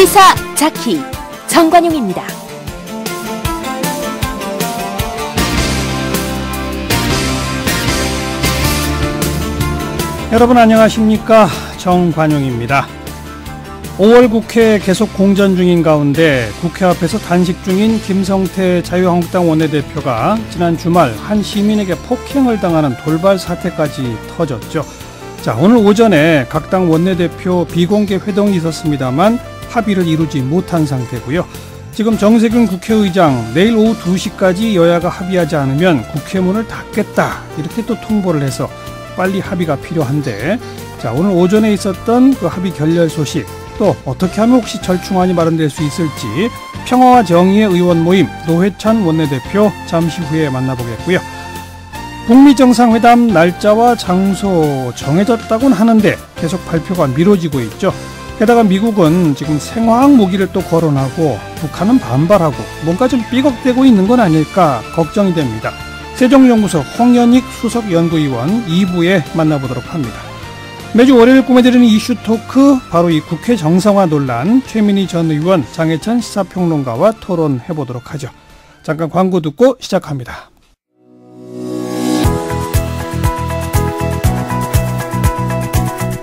시사 자키 정관용입니다. 여러분 안녕하십니까? 정관용입니다. 5월 국회 계속 공전 중인 가운데 국회 앞에서 단식 중인 김성태 자유한국당 원내대표가 지난 주말 한 시민에게 폭행을 당하는 돌발 사태까지 터졌죠. 자, 오늘 오전에 각 당 원내대표 비공개 회동이 있었습니다만 합의를 이루지 못한 상태고요. 지금 정세균 국회의장 내일 오후 2시까지 여야가 합의하지 않으면 국회 문을 닫겠다 이렇게 또 통보를 해서 빨리 합의가 필요한데, 자, 오늘 오전에 있었던 그 합의 결렬 소식, 또 어떻게 하면 혹시 절충안이 마련될 수 있을지 평화와 정의의 의원 모임 노회찬 원내대표 잠시 후에 만나보겠고요. 북미 정상회담 날짜와 장소 정해졌다고는 하는데 계속 발표가 미뤄지고 있죠. 게다가 미국은 지금 생화학 무기를 또 거론하고 북한은 반발하고 뭔가 좀 삐걱대고 있는 건 아닐까 걱정이 됩니다. 세종연구소 홍연익 수석연구위원 2부에 만나보도록 합니다. 매주 월요일 꾸며드리는 이슈 토크, 바로 이 국회 정상화 논란, 최민희 전 의원, 장혜찬 시사평론가와 토론해보도록 하죠. 잠깐 광고 듣고 시작합니다.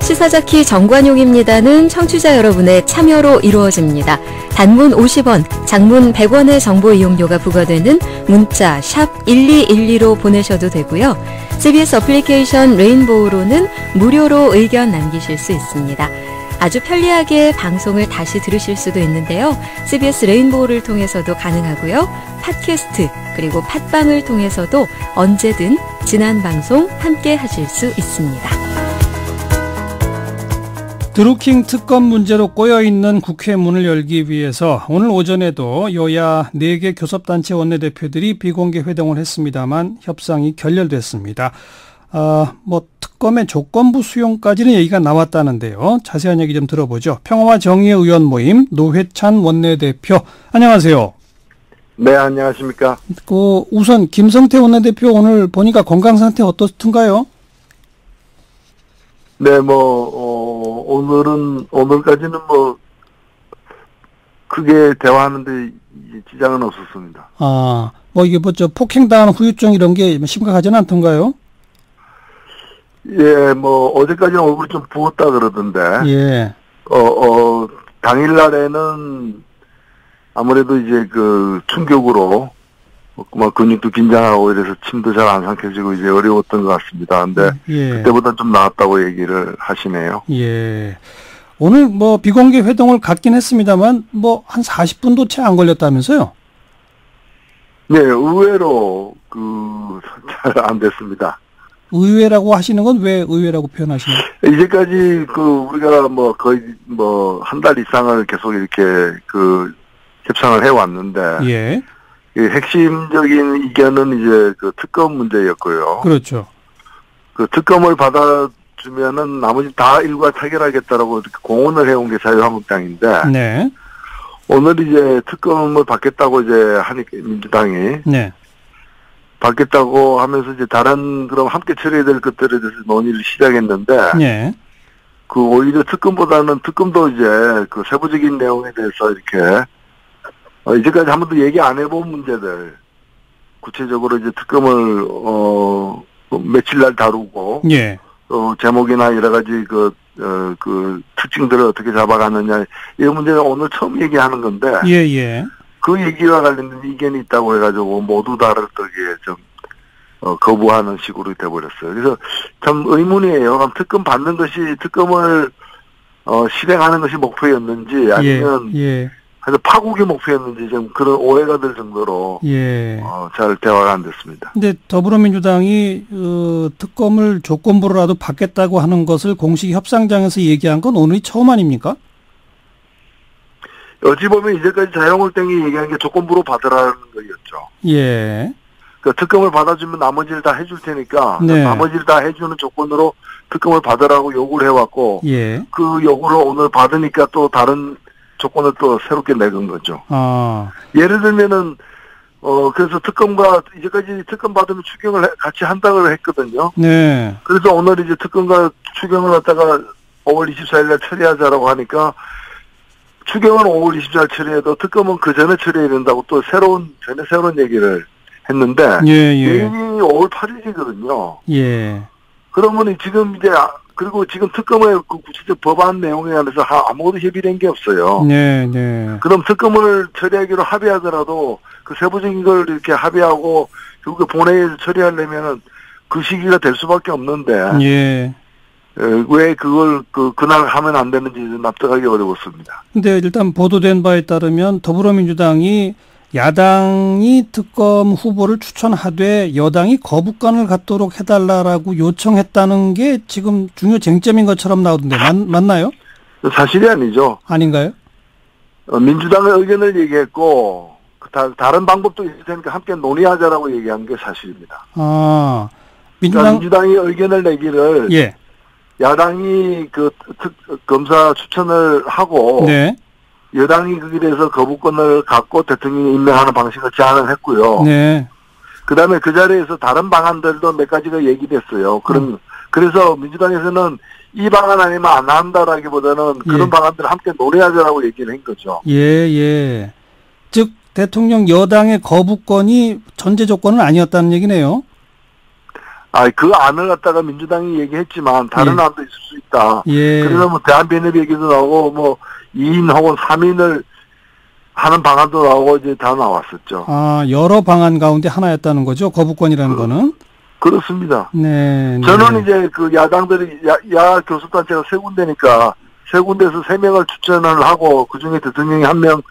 시사자키 정관용입니다는 청취자 여러분의 참여로 이루어집니다. 단문 50원, 장문 100원의 정보 이용료가 부과되는 문자 샵 1212로 보내셔도 되고요. CBS 어플리케이션 레인보우로는 무료로 의견 남기실 수 있습니다. 아주 편리하게 방송을 다시 들으실 수도 있는데요. CBS 레인보우를 통해서도 가능하고요. 팟캐스트 그리고 팟빵을 통해서도 언제든 지난 방송 함께 하실 수 있습니다. 드루킹 특검 문제로 꼬여있는 국회 문을 열기 위해서 오늘 오전에도 여야 4개 교섭단체 원내대표들이 비공개 회동을 했습니다만 협상이 결렬됐습니다. 특검의 조건부 수용까지는 얘기가 나왔다는데요. 자세한 얘기 좀 들어보죠. 평화와 정의의 의원 모임 노회찬 원내대표, 안녕하세요. 네, 안녕하십니까. 우선 김성태 원내대표 오늘 보니까 건강 상태 어떻든가요? 네, 오늘까지는 크게 대화하는데 지장은 없었습니다. 폭행당한 후유증 이런 게 심각하지는 않던가요? 예, 어제까지는 얼굴이 좀 부었다 그러던데. 예. 당일날에는 아무래도 이제 충격으로, 근육도 긴장하고 이래서 침도 잘 안 삼켜지고 이제 어려웠던 것 같습니다. 근데 예. 그때보다 좀 나았다고 얘기를 하시네요. 예. 오늘 비공개 회동을 갖긴 했습니다만 한 40분도 채 안 걸렸다면서요? 네, 의외로 잘 안 됐습니다. 의외라고 하시는 건 왜 의외라고 표현하시나요? 이제까지 우리가 거의 한 달 이상을 계속 이렇게 협상을 해왔는데. 예. 핵심적인 이견은 이제 특검 문제였고요. 그렇죠. 특검을 받아주면은 나머지 다 일괄 타결하겠다라고 이렇게 공언을 해온 게 자유한국당인데. 네. 오늘 이제 특검을 받겠다고 이제 하니까 민주당이. 네. 받겠다고 하면서 이제 다른 그럼 함께 처리해야 될 것들에 대해서 논의를 시작했는데. 네. 오히려 특검보다는 특검도 이제 세부적인 내용에 대해서 이렇게 이제까지 한 번도 얘기 안 해본 문제들, 구체적으로 이제 특검을, 며칠 날 다루고, 예. 제목이나 여러 가지 특징들을 어떻게 잡아가느냐, 이런 문제는 오늘 처음 얘기하는 건데, 예. 그 얘기와 관련된 이견이 있다고 해가지고 모두 다를 때에 좀, 거부하는 식으로 돼버렸어요. 그래서 참 의문이에요. 특검 받는 것이, 특검을, 실행하는 것이 목표였는지, 아니면, 예. 그래서 파국의 목표였는지 좀 그런 오해가 들 정도로 예. 잘 대화가 안 됐습니다. 근데 더불어민주당이 특검을 조건부로라도 받겠다고 하는 것을 공식 협상장에서 얘기한 건 오늘이 처음 아닙니까? 어찌 보면 이제까지 자유한국당이 얘기한 게 조건부로 받으라는 거였죠. 예. 특검을 받아주면 나머지를 다 해줄 테니까 네. 나머지를 다 해주는 조건으로 특검을 받으라고 요구를 해왔고 예. 그 요구를 오늘 받으니까 또 다른 조건을 또 새롭게 내건 거죠. 예를 들면은, 그래서 이제까지 특검 받으면 추경을 같이 한다고 했거든요. 네. 그래서 오늘 이제 특검과 추경을 갖다가 5월 24일 날 처리하자라고 하니까 추경은 5월 24일 처리해도 특검은 그 전에 처리해야 된다고 또 전혀 새로운 얘기를 했는데 내일이 5월 8일이거든요. 예. 그러면 지금 이제 그리고 지금 특검의 그 구체적 법안 내용에 관해서 아무것도 협의된 게 없어요. 네, 네. 그럼 특검을 처리하기로 합의하더라도 그 세부적인 걸 이렇게 합의하고 결국에 본회의에서 처리하려면은 그 시기가 될 수밖에 없는데. 예. 왜 그걸 그날 하면 안 되는지 납득하기 어렵습니다. 근데 일단 보도된 바에 따르면 더불어민주당이 야당이 특검 후보를 추천하되 여당이 거부권을 갖도록 해달라라고 요청했다는 게 지금 중요 쟁점인 것처럼 나오던데 맞나요? 사실이 아니죠. 아닌가요? 민주당의 의견을 얘기했고 다른 방법도 있을 테니까 함께 논의하자라고 얘기한 게 사실입니다. 아, 민주당이 의견을 내기를 예. 야당이 검사 추천을 하고 네. 여당이 거기에 대해서 거부권을 갖고 대통령이 임명하는 방식을 제안을 했고요. 네. 그다음에 그 자리에서 다른 방안들도 몇 가지가 얘기됐어요. 그래서 민주당에서는 이 방안 아니면 안 한다라기보다는 그런 방안들을 함께 논의하자라고 얘기를 한 거죠. 예, 예. 즉 대통령 여당의 거부권이 전제 조건은 아니었다는 얘기네요. 그 안을 갖다가 민주당이 얘기했지만 다른 안도 있을 수 있다. 예. 그래서 뭐 대한변협 얘기도 나오고 뭐 2인 혹은 3인을 하는 방안도 나오고 이제 다 나왔었죠. 아, 여러 방안 가운데 하나였다는 거죠. 거부권이라는 거는. 그렇습니다. 네. 저는 이제 그 야당들이 야 교섭단체가 세 군데니까 세 군데에서 3명을 추천을 하고 그중에 대통령이 1명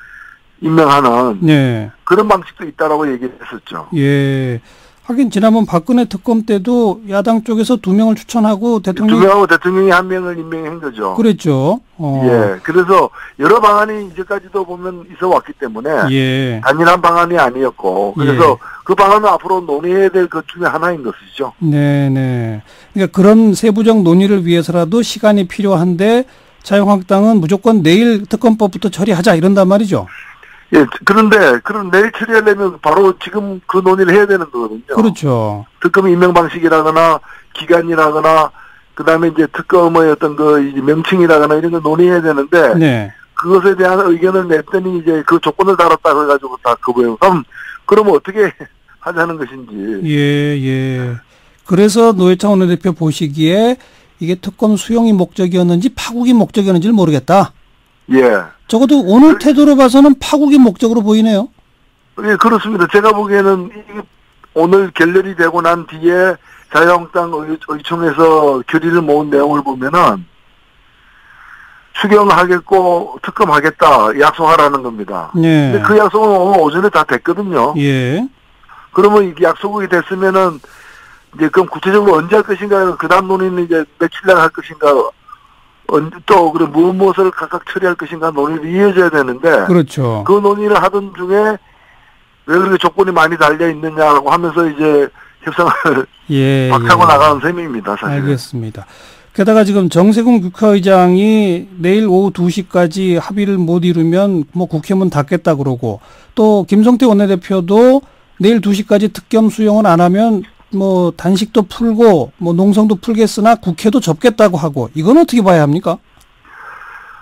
임명하는 네. 그런 방식도 있다라고 얘기를 했었죠. 예. 하긴 지난번 박근혜 특검 때도 야당 쪽에서 2명을 추천하고 대통령이 1명을 임명한 거죠. 그랬죠. 예. 그래서 여러 방안이 이제까지도 보면 있어 왔기 때문에 예. 단일한 방안이 아니었고 그래서 그 방안은 앞으로 논의해야 될 것 중에 하나인 것이죠. 네네. 그러니까 그런 세부적 논의를 위해서라도 시간이 필요한데 자유한국당은 무조건 내일 특검법부터 처리하자 이런단 말이죠. 예, 그런데, 그럼 내일 처리하려면 바로 지금 그 논의를 해야 되는 거거든요. 그렇죠. 특검 임명 방식이라거나, 기간이라거나, 그 다음에 이제 특검의 어떤 이제 명칭이라거나 이런 걸 논의해야 되는데, 네. 그것에 대한 의견을 냈더니 이제 그 조건을 달았다고 해가지고 다 거부해요. 그러면 어떻게 하자는 것인지. 예. 그래서 노회찬 원내대표 보시기에 이게 특검 수용이 목적이었는지 파국이 목적이었는지를 모르겠다. 예. 적어도 오늘 태도로 봐서는 파국이 목적으로 보이네요. 예, 그렇습니다. 제가 보기에는 오늘 결렬이 되고 난 뒤에 자유한국당 의총에서 결의를 모은 내용을 보면은 추경하겠고 특검하겠다 약속하라는 겁니다. 예. 근데 그 약속은 오늘 오전에 다 됐거든요. 예. 그러면 이게 약속이 됐으면은 이제 그럼 구체적으로 언제 할 것인가, 그 다음 논의는 이제 며칠 날 할 것인가, 또, 그래, 무엇을 각각 처리할 것인가 논의를 이어져야 되는데. 그렇죠. 그 논의를 하던 중에 왜 그렇게 조건이 많이 달려있느냐라고 하면서 이제 협상을 박차고 나가는 셈입니다, 사실. 알겠습니다. 게다가 지금 정세균 국회의장이 내일 오후 2시까지 합의를 못 이루면 뭐 국회문 닫겠다 그러고 또 김성태 원내대표도 내일 2시까지 특검 수용을 안 하면 뭐 단식도 풀고 뭐 농성도 풀겠으나 국회도 접겠다고 하고 이건 어떻게 봐야 합니까?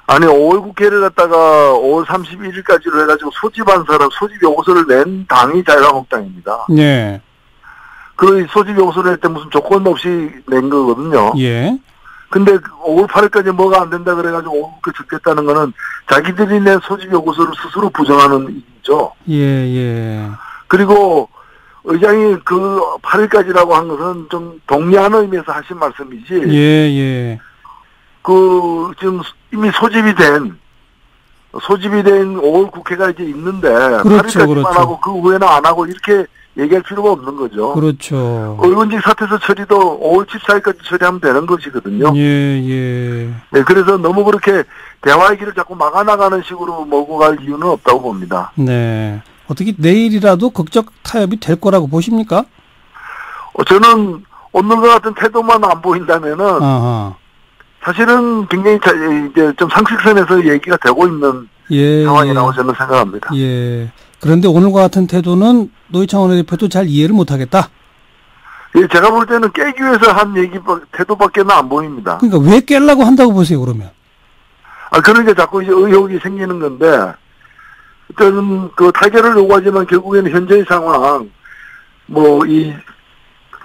아니 5월 국회를 갖다가 5월 31일까지로 해가지고 소집한 사람 소집 요구서를 낸 당이 자유한국당입니다. 네. 그 소집 요구서를 낼 때 무슨 조건 없이 낸 거거든요. 예. 근데 5월 8일까지 뭐가 안 된다 그래가지고 5월 국회 접겠다는 거는 자기들이 낸 소집 요구서를 스스로 부정하는 일이죠. 예. 그리고 의장이 그 8일까지라고 한 것은 좀 동의하는 의미에서 하신 말씀이지. 예. 그 지금 이미 소집이 된 5월 국회가 이제 있는데 그렇죠, 8일까지만 그렇죠. 하고 그 후에는 안 하고 이렇게 얘기할 필요가 없는 거죠. 그렇죠. 의원직 사퇴서 처리도 5월 14일까지 처리하면 되는 것이거든요. 예. 네, 그래서 너무 그렇게 대화의 길을 자꾸 막아나가는 식으로 몰고 갈 이유는 없다고 봅니다. 네. 어떻게 내일이라도 극적 타협이 될 거라고 보십니까? 저는 오늘과 같은 태도만 안 보인다면은 아하. 사실은 굉장히 이제 좀 상식선에서 얘기가 되고 있는 상황이라고 저는 생각합니다. 예. 그런데 오늘과 같은 태도는 노회찬 원내대표도 잘 이해를 못하겠다. 예, 제가 볼 때는 깨기 위해서 한 태도밖에는 안 보입니다. 그러니까 왜 깰라고 한다고 보세요, 그러면? 그러니까 자꾸 이제 의혹이 생기는 건데, 일단 그 타결을 요구하지만 결국에는 현재의 상황, 이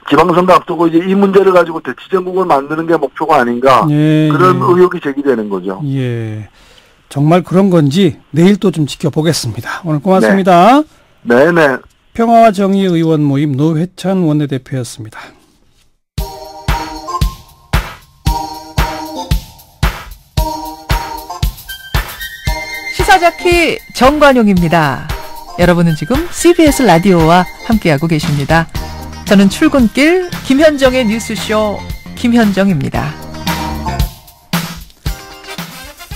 지방선거 앞두고 이제 이 문제를 가지고 대치정국을 만드는 게 목표가 아닌가, 그런 의혹이 제기되는 거죠. 예. 정말 그런 건지 내일 또 좀 지켜보겠습니다. 오늘 고맙습니다. 네네. 평화와 정의 의원 모임 노회찬 원내대표였습니다. 시사자키 정관용입니다. 여러분은 지금 CBS 라디오와 함께하고 계십니다. 저는 출근길 김현정의 뉴스쇼 김현정입니다.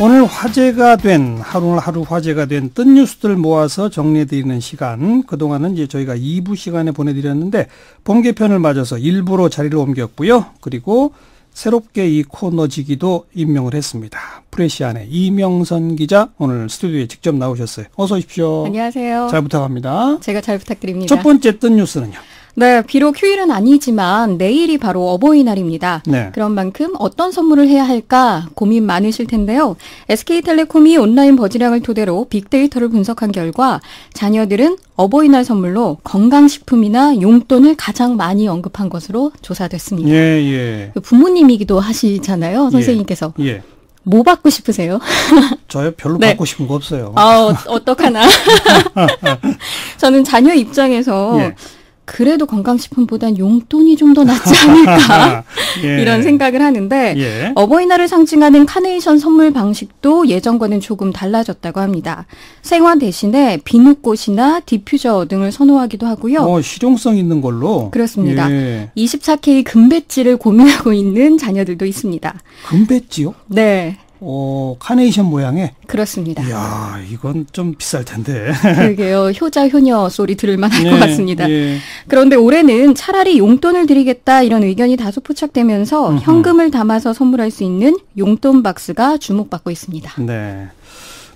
오늘 화제가 된 하루 화제가 된 뜬 뉴스들 모아서 정리해드리는 시간. 그동안은 이제 저희가 2부 시간에 보내드렸는데 봄 개편을 맞아서 일부로 자리를 옮겼고요. 그리고 새롭게 이 코너지기도 임명을 했습니다. 프레시안의 이명선 기자 오늘 스튜디오에 직접 나오셨어요. 어서 오십시오. 안녕하세요. 잘 부탁합니다. 제가 잘 부탁드립니다. 첫 번째 뜬 뉴스는요? 네, 비록 휴일은 아니지만 내일이 바로 어버이날입니다. 네. 그런 만큼 어떤 선물을 해야 할까 고민 많으실 텐데요. SK텔레콤이 온라인 버즈량을 토대로 빅데이터를 분석한 결과 자녀들은 어버이날 선물로 건강식품이나 용돈을 가장 많이 언급한 것으로 조사됐습니다. 예. 부모님이기도 하시잖아요, 선생님께서. 예. 뭐 받고 싶으세요? 저요? 별로 네. 받고 싶은 거 없어요. 어떡하나. 저는 자녀 입장에서 그래도 건강식품보단 용돈이 좀 더 낫지 않을까 이런 생각을 하는데 어버이날을 상징하는 카네이션 선물 방식도 예전과는 조금 달라졌다고 합니다. 생화 대신에 비누꽃이나 디퓨저 등을 선호하기도 하고요. 실용성 있는 걸로? 그렇습니다. 24K 금배지를 고민하고 있는 자녀들도 있습니다. 금배지요? 네. 카네이션 모양의? 그렇습니다. 이야, 이건 좀 비쌀 텐데. 그러게요. 효자, 효녀 소리 들을 만할 것 같습니다. 그런데 올해는 차라리 용돈을 드리겠다 이런 의견이 다소 포착되면서 현금을 담아서 선물할 수 있는 용돈 박스가 주목받고 있습니다. 네.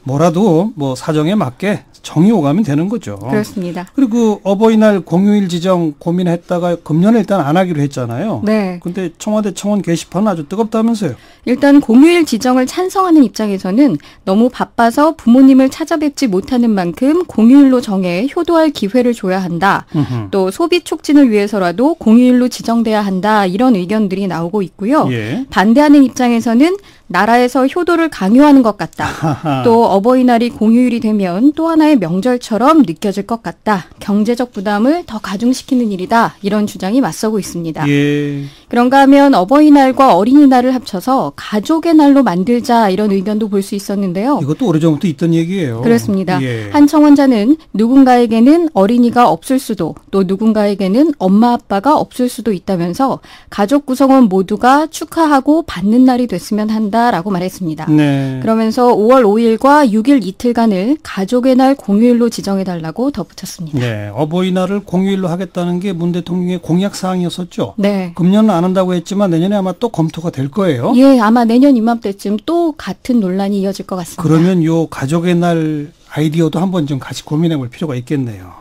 뭐라도 사정에 맞게 정이 오가면 되는 거죠. 그렇습니다. 그리고 어버이날 공휴일 지정 고민했다가 금년에 일단 안 하기로 했잖아요. 네. 근데 청와대 청원 게시판은 아주 뜨겁다면서요. 일단 공휴일 지정을 찬성하는 입장에서는 너무 바빠서 부모님을 찾아뵙지 못하는 만큼 공휴일로 정해 효도할 기회를 줘야 한다. 또 소비 촉진을 위해서라도 공휴일로 지정돼야 한다. 이런 의견들이 나오고 있고요. 반대하는 입장에서는 나라에서 효도를 강요하는 것 같다. 또 어버이날이 공휴일이 되면 또 하나의 명절처럼 느껴질 것 같다. 경제적 부담을 더 가중시키는 일이다. 이런 주장이 맞서고 있습니다. 그런가 하면 어버이날과 어린이날을 합쳐서 가족의 날로 만들자 이런 의견도 볼 수 있었는데요. 이것도 오래전부터 있던 얘기예요. 그렇습니다. 한 청원자는 누군가에게는 어린이가 없을 수도 또 누군가에게는 엄마 아빠가 없을 수도 있다면서 가족 구성원 모두가 축하하고 받는 날이 됐으면 한다라고 말했습니다. 그러면서 5월 5일과 6일 이틀간을 가족의 날 공휴일로 지정해달라고 덧붙였습니다. 네, 어버이날을 공휴일로 하겠다는 게 문 대통령의 공약 사항이었었죠. 네. 금년은 안 한다고 했지만 내년에 아마 또 검토가 될 거예요. 아마 내년 이맘때쯤 또 같은 논란이 이어질 것 같습니다. 그러면 요 가족의 날 아이디어도 한번 좀 같이 고민해 볼 필요가 있겠네요.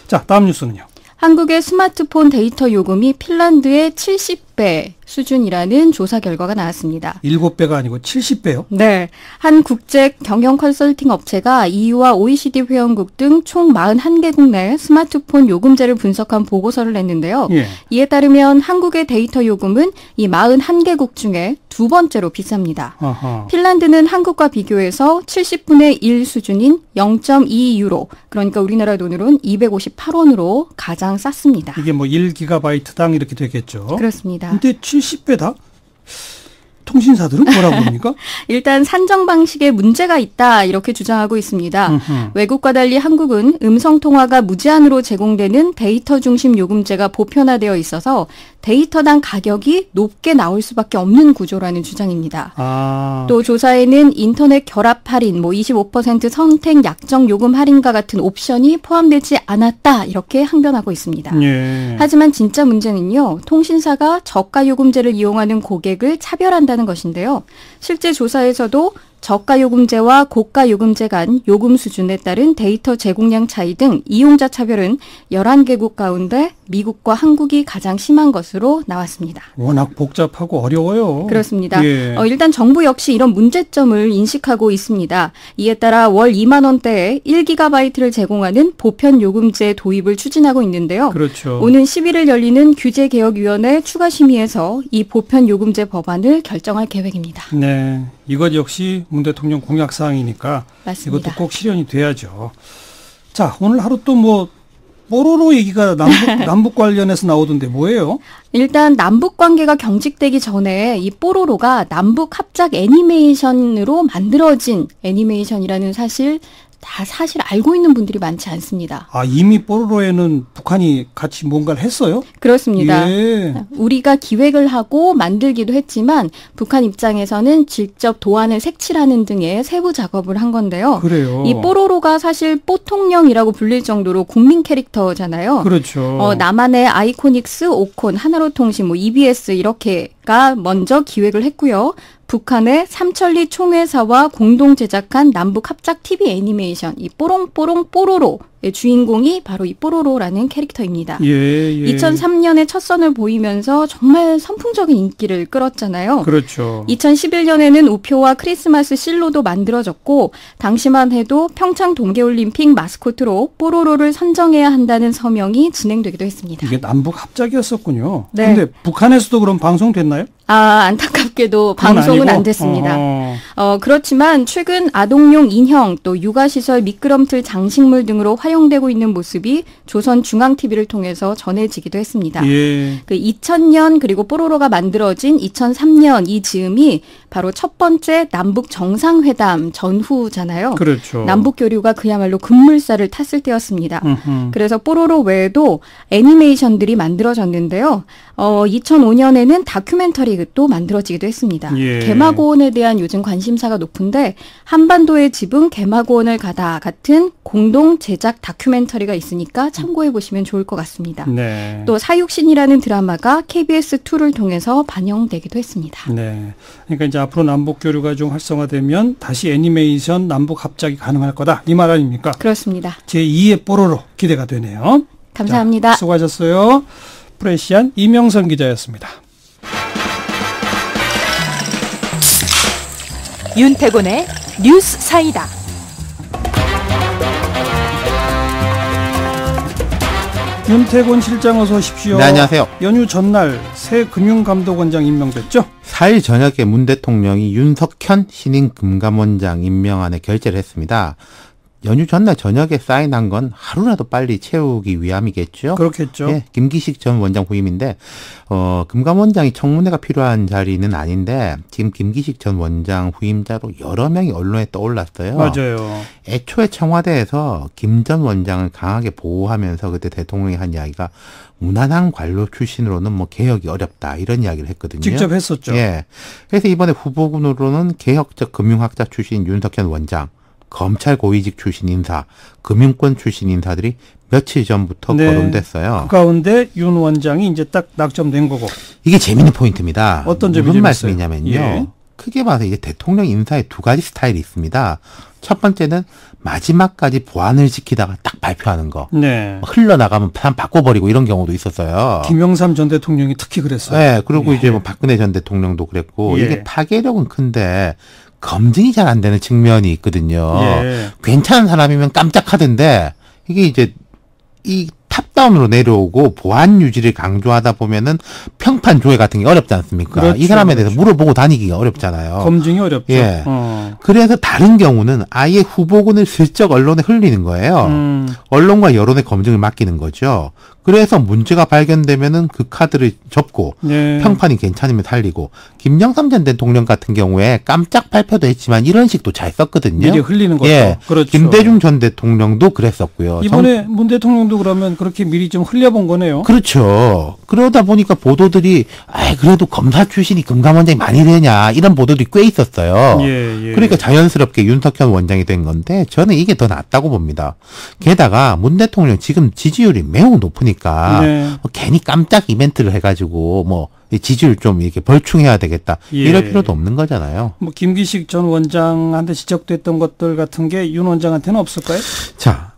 자, 다음 뉴스는요. 한국의 스마트폰 데이터 요금이 핀란드의 70배 수준이라는 조사 결과가 나왔습니다. 7배가 아니고 70배요? 네. 한 국제 경영 컨설팅 업체가 EU와 OECD 회원국 등 총 41개국 내 스마트폰 요금제를 분석한 보고서를 냈는데요. 이에 따르면 한국의 데이터 요금은 이 41개국 중에 두 번째로 비쌉니다. 핀란드는 한국과 비교해서 70분의 1 수준인 0.2유로, 그러니까 우리나라 돈으로는 258원으로 가장 쌌습니다. 이게 1기가바이트당 이렇게 되겠죠. 그렇습니다. 근데 70배다? 통신사들은 뭐라고 합니까? 일단 산정 방식에 문제가 있다 이렇게 주장하고 있습니다. 외국과 달리 한국은 음성통화가 무제한으로 제공되는 데이터 중심 요금제가 보편화되어 있어서 데이터당 가격이 높게 나올 수밖에 없는 구조라는 주장입니다. 또 조사에는 인터넷 결합 할인, 25% 선택 약정 요금 할인과 같은 옵션이 포함되지 않았다 이렇게 항변하고 있습니다. 하지만 진짜 문제는요. 통신사가 저가 요금제를 이용하는 고객을 차별한다는 것인데요. 실제 조사에서도 저가 요금제와 고가 요금제 간 요금 수준에 따른 데이터 제공량 차이 등 이용자 차별은 11개국 가운데 미국과 한국이 가장 심한 것으로 나왔습니다. 워낙 복잡하고 어려워요. 그렇습니다. 예. 일단 정부 역시 이런 문제점을 인식하고 있습니다. 이에 따라 월 2만 원대에 1GB를 제공하는 보편 요금제 도입을 추진하고 있는데요. 그렇죠. 오는 11일 열리는 규제개혁위원회 추가 심의에서 이 보편 요금제 법안을 결정할 계획입니다. 네, 이것 역시 문 대통령 공약 사항이니까 맞습니다. 이것도 꼭 실현이 돼야죠. 자, 오늘 하루 또 뽀로로 얘기가 남북 관련해서 나오던데 뭐예요? 일단 남북 관계가 경직되기 전에 이 뽀로로가 남북 합작 애니메이션으로 만들어진 애니메이션이라는 사실 알고 있는 분들이 많지 않습니다. 아, 이미 뽀로로에는 북한이 같이 뭔가를 했어요? 그렇습니다. 예. 우리가 기획을 하고 만들기도 했지만 북한 입장에서는 직접 도안을 색칠하는 등의 세부 작업을 한 건데요. 그래요. 이 뽀로로가 사실 뽀통령이라고 불릴 정도로 국민 캐릭터잖아요. 그렇죠. 남한의 아이코닉스, 오콘, 하나로통신, EBS 이렇게가 먼저 기획을 했고요. 북한의 삼천리 총회사와 공동 제작한 남북 합작 TV 애니메이션 이 뽀롱뽀롱 뽀로로의 주인공이 바로 이 뽀로로라는 캐릭터입니다. 예. 2003년에 첫 선을 보이면서 정말 선풍적인 인기를 끌었잖아요. 그렇죠. 2011년에는 우표와 크리스마스 실로도 만들어졌고 당시만 해도 평창 동계올림픽 마스코트로 뽀로로를 선정해야 한다는 서명이 진행되기도 했습니다. 이게 남북 합작이었었군요. 네. 근데 북한에서도 그럼 방송됐나요? 안타깝게도 방송은 안 됐습니다. 그렇지만 최근 아동용 인형 또 육아시설 미끄럼틀 장식물 등으로 활용되고 있는 모습이 조선중앙TV를 통해서 전해지기도 했습니다. 예. 2000년 그리고 뽀로로가 만들어진 2003년 이 즈음이 바로 첫 번째 남북 정상회담 전후잖아요. 그렇죠. 남북 교류가 그야말로 급물살을 탔을 때였습니다. 그래서 뽀로로 외에도 애니메이션들이 만들어졌는데요. 2005년에는 다큐멘터리 또 만들어지기도 했습니다. 예. 개마고원에 대한 요즘 관심사가 높은데 한반도의 지붕 개마고원을 가다 같은 공동 제작 다큐멘터리가 있으니까 참고해 보시면 좋을 것 같습니다. 네. 또 사육신이라는 드라마가 KBS2를 통해서 반영되기도 했습니다. 네. 그러니까 이제 앞으로 남북 교류가 좀 활성화되면 다시 애니메이션 남북 합작이 가능할 거다. 이 말 아닙니까? 그렇습니다. 제2의 뽀로로 기대가 되네요. 감사합니다. 자, 수고하셨어요. 프레시안 이명선 기자였습니다. 윤태곤의 뉴스 사이다. 윤태곤 실장 어서 오십시오. 네, 안녕하세요. 연휴 전날 새 금융감독원장 임명됐죠? 4일 저녁에 문 대통령이 윤석현 신임 금감원장 임명안에 결재를 했습니다. 연휴 전날 저녁에 사인한 건 하루라도 빨리 채우기 위함이겠죠? 그렇겠죠. 예, 김기식 전 원장 후임인데 금감원장이 청문회가 필요한 자리는 아닌데 지금 김기식 전 원장 후임자로 여러 명이 언론에 떠올랐어요. 맞아요. 애초에 청와대에서 김 전 원장을 강하게 보호하면서 그때 대통령이 한 이야기가 무난한 관료 출신으로는 개혁이 어렵다 이런 이야기를 했거든요. 직접 했었죠. 예. 그래서 이번에 후보군으로는 개혁적 금융학자 출신 윤석현 원장, 검찰 고위직 출신 인사, 금융권 출신 인사들이 며칠 전부터 거론됐어요. 그 가운데 윤 원장이 이제 딱 낙점된 거고. 이게 재밌는 포인트입니다. 어떤 점이 무슨 재밌어요? 말씀이냐면요. 예. 크게 봐서 이게 대통령 인사에 두 가지 스타일이 있습니다. 첫 번째는 마지막까지 보안을 지키다가 딱 발표하는 거. 네. 흘러나가면 판 바꿔버리고 이런 경우도 있었어요. 김영삼 전 대통령이 특히 그랬어요. 네. 그리고 예. 이제 박근혜 전 대통령도 그랬고 예. 이게 파괴력은 큰데 검증이 잘 안 되는 측면이 있거든요. 예. 괜찮은 사람이면 깜짝하던데 이게 이제 이 탑다운으로 내려오고 보안 유지를 강조하다 보면은 평판 조회 같은 게 어렵지 않습니까? 그렇죠, 이 사람에 대해서 그렇죠. 물어보고 다니기가 어렵잖아요. 검증이 어렵죠. 예. 어. 그래서 다른 경우는 아예 후보군을 슬쩍 언론에 흘리는 거예요. 언론과 여론의 검증을 맡기는 거죠. 그래서 문제가 발견되면은 그 카드를 접고 네. 평판이 괜찮으면 살리고 김영삼 전 대통령 같은 경우에 깜짝 발표도 했지만 이런 식도 잘 썼거든요. 미리 흘리는 것도. 예. 그렇죠. 김대중 전 대통령도 그랬었고요. 이번에 문 대통령도 그러면 그렇게 미리 좀 흘려본 거네요. 그렇죠. 그러다 보니까 보도들이 그래도 검사 출신이 금감원장이 많이 되냐 이런 보도들이 꽤 있었어요. 예. 그러니까 자연스럽게 윤석현 원장이 된 건데 저는 이게 더 낫다고 봅니다. 게다가 문 대통령 지금 지지율이 매우 높으니까 네. 괜히 깜짝 이벤트를 해가지고 지지를 좀 이렇게 벌충해야 되겠다. 이럴 필요도 없는 거잖아요. 뭐 김기식 전 원장한테 지적됐던 것들 같은 게 윤 원장한테는 없을까요? 자,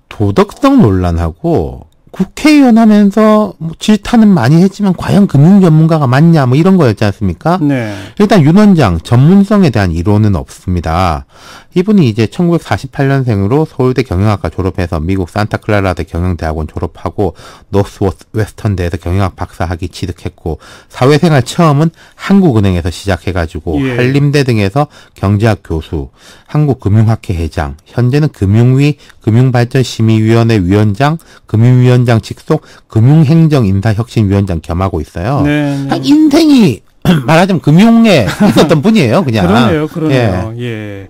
도덕성 논란하고 국회의원 하면서 뭐 질타는 많이 했지만 과연 금융 전문가가 맞냐 뭐 이런 거였지 않습니까? 네. 일단 윤 원장 전문성에 대한 이론은 없습니다. 이분이 이제 1948년생으로 서울대 경영학과 졸업해서 미국 산타클라라대 경영대학원 졸업하고 노스웨스턴대에서 경영학 박사학위 취득했고 사회생활 처음은 한국은행에서 시작해가지고 한림대 등에서 경제학 교수, 한국금융학회 회장, 현재는 금융위 금융발전심의위원회 위원장, 금융위원장 직속 금융행정인사혁신위원장 겸하고 있어요. 네. 인생이 말하자면 금융에 있었던 분이에요, 그냥. 그러네요. 예.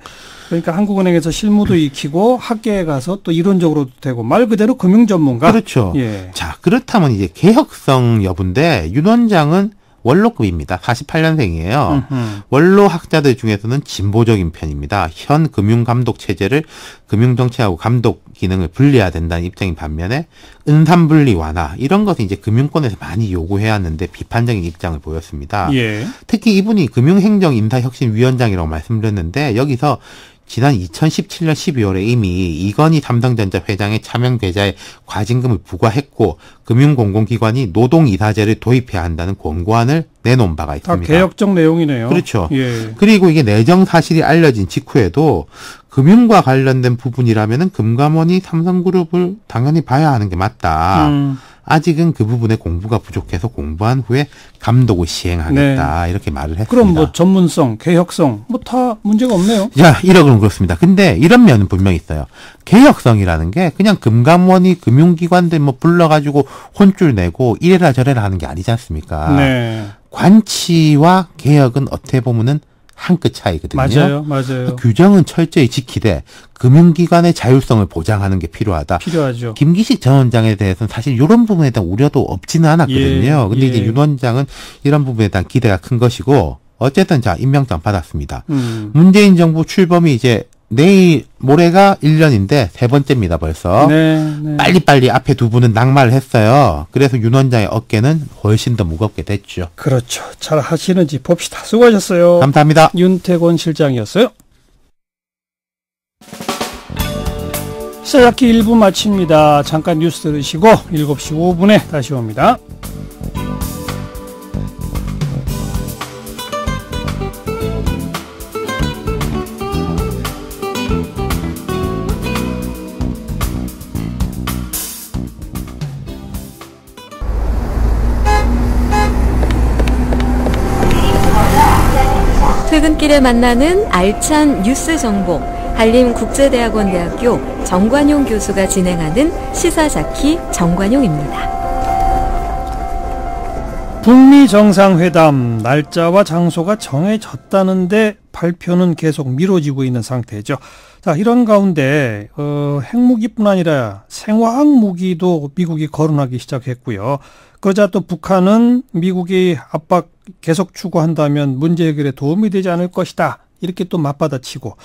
그러니까 한국은행에서 실무도 익히고 학계에 가서 또 이론적으로도 되고 말 그대로 금융 전문가. 그렇죠. 예. 자, 그렇다면 이제 개혁성 여부인데 윤 원장은 원로급입니다. 48년생이에요. 원로 학자들 중에서는 진보적인 편입니다. 현 금융감독 체제를 금융정책하고 감독 기능을 분리해야 된다는 입장인 반면에 은산분리 완화 이런 것은 이제 금융권에서 많이 요구해왔는데 비판적인 입장을 보였습니다. 예. 특히 이분이 금융행정인사혁신위원장이라고 말씀드렸는데 여기서 지난 2017년 12월에 이미 이건희 삼성전자 회장의 차명 계좌에 과징금을 부과했고 금융공공기관이 노동이사제를 도입해야 한다는 권고안을 내놓은 바가 있습니다. 다 개혁적 내용이네요. 그렇죠. 예. 그리고 이게 내정 사실이 알려진 직후에도 금융과 관련된 부분이라면은 금감원이 삼성그룹을 당연히 봐야 하는 게 맞다. 아직은 그 부분에 공부가 부족해서 공부한 후에 감독을 시행하겠다. 이렇게 말을 했습니다. 그럼 뭐 전문성, 개혁성 뭐 다 문제가 없네요. 자, 이러고는 그렇습니다. 근데 이런 면은 분명히 있어요. 개혁성이라는 게 그냥 금감원이 금융기관들 뭐 불러가지고 혼쭐 내고 이래라 저래라 하는 게 아니지 않습니까? 네. 관치와 개혁은 어떻게 보면은 한 끗 차이거든요. 맞아요. 규정은 철저히 지키되 금융기관의 자율성을 보장하는 게 필요하다. 필요하죠. 김기식 전 원장에 대해서는 사실 이런 부분에 대한 우려도 없지는 않았거든요. 근데 이제 윤 원장은 이런 부분에 대한 기대가 큰 것이고 어쨌든 자 임명장 받았습니다. 문재인 정부 출범이 이제 내일 모레가 1년인데 세 번째입니다 벌써. 네. 빨리빨리 앞에 두 분은 낙마를 했어요. 그래서 윤 원장의 어깨는 훨씬 더 무겁게 됐죠. 그렇죠. 잘 하시는지 봅시다. 수고하셨어요. 감사합니다. 윤태곤 실장이었어요. 시작기 1부 마칩니다. 잠깐 뉴스 들으시고 7시 5분에 다시 옵니다. 퇴근길에 만나는 알찬 뉴스 정보, 한림국제대학원대학교 정관용 교수가 진행하는 시사자키 정관용입니다. 북미 정상회담 날짜와 장소가 정해졌다는데 발표는 계속 미뤄지고 있는 상태죠. 자, 이런 가운데 핵무기뿐 아니라 생화학 무기도 미국이 거론하기 시작했고요. 그러자 또 북한은 미국이 압박 계속 추구한다면 문제 해결에 도움이 되지 않을 것이다. 이렇게 또 맞받아치고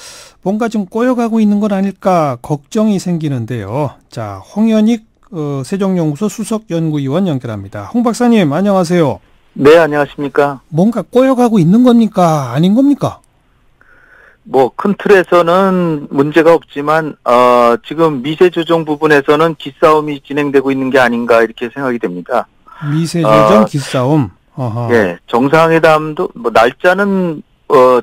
뭔가 좀 꼬여가고 있는 건 아닐까 걱정이 생기는데요. 자, 홍현익 세종연구소 수석연구위원 연결합니다. 홍 박사님 안녕하세요. 네, 안녕하십니까. 뭔가 꼬여가고 있는 겁니까? 아닌 겁니까? 뭐 큰 틀에서는 문제가 없지만 지금 미세 조정 부분에서는 기싸움이 진행되고 있는 게 아닌가 이렇게 생각이 됩니다. 미세 조정 기싸움. 예, 정상회담도 뭐 날짜는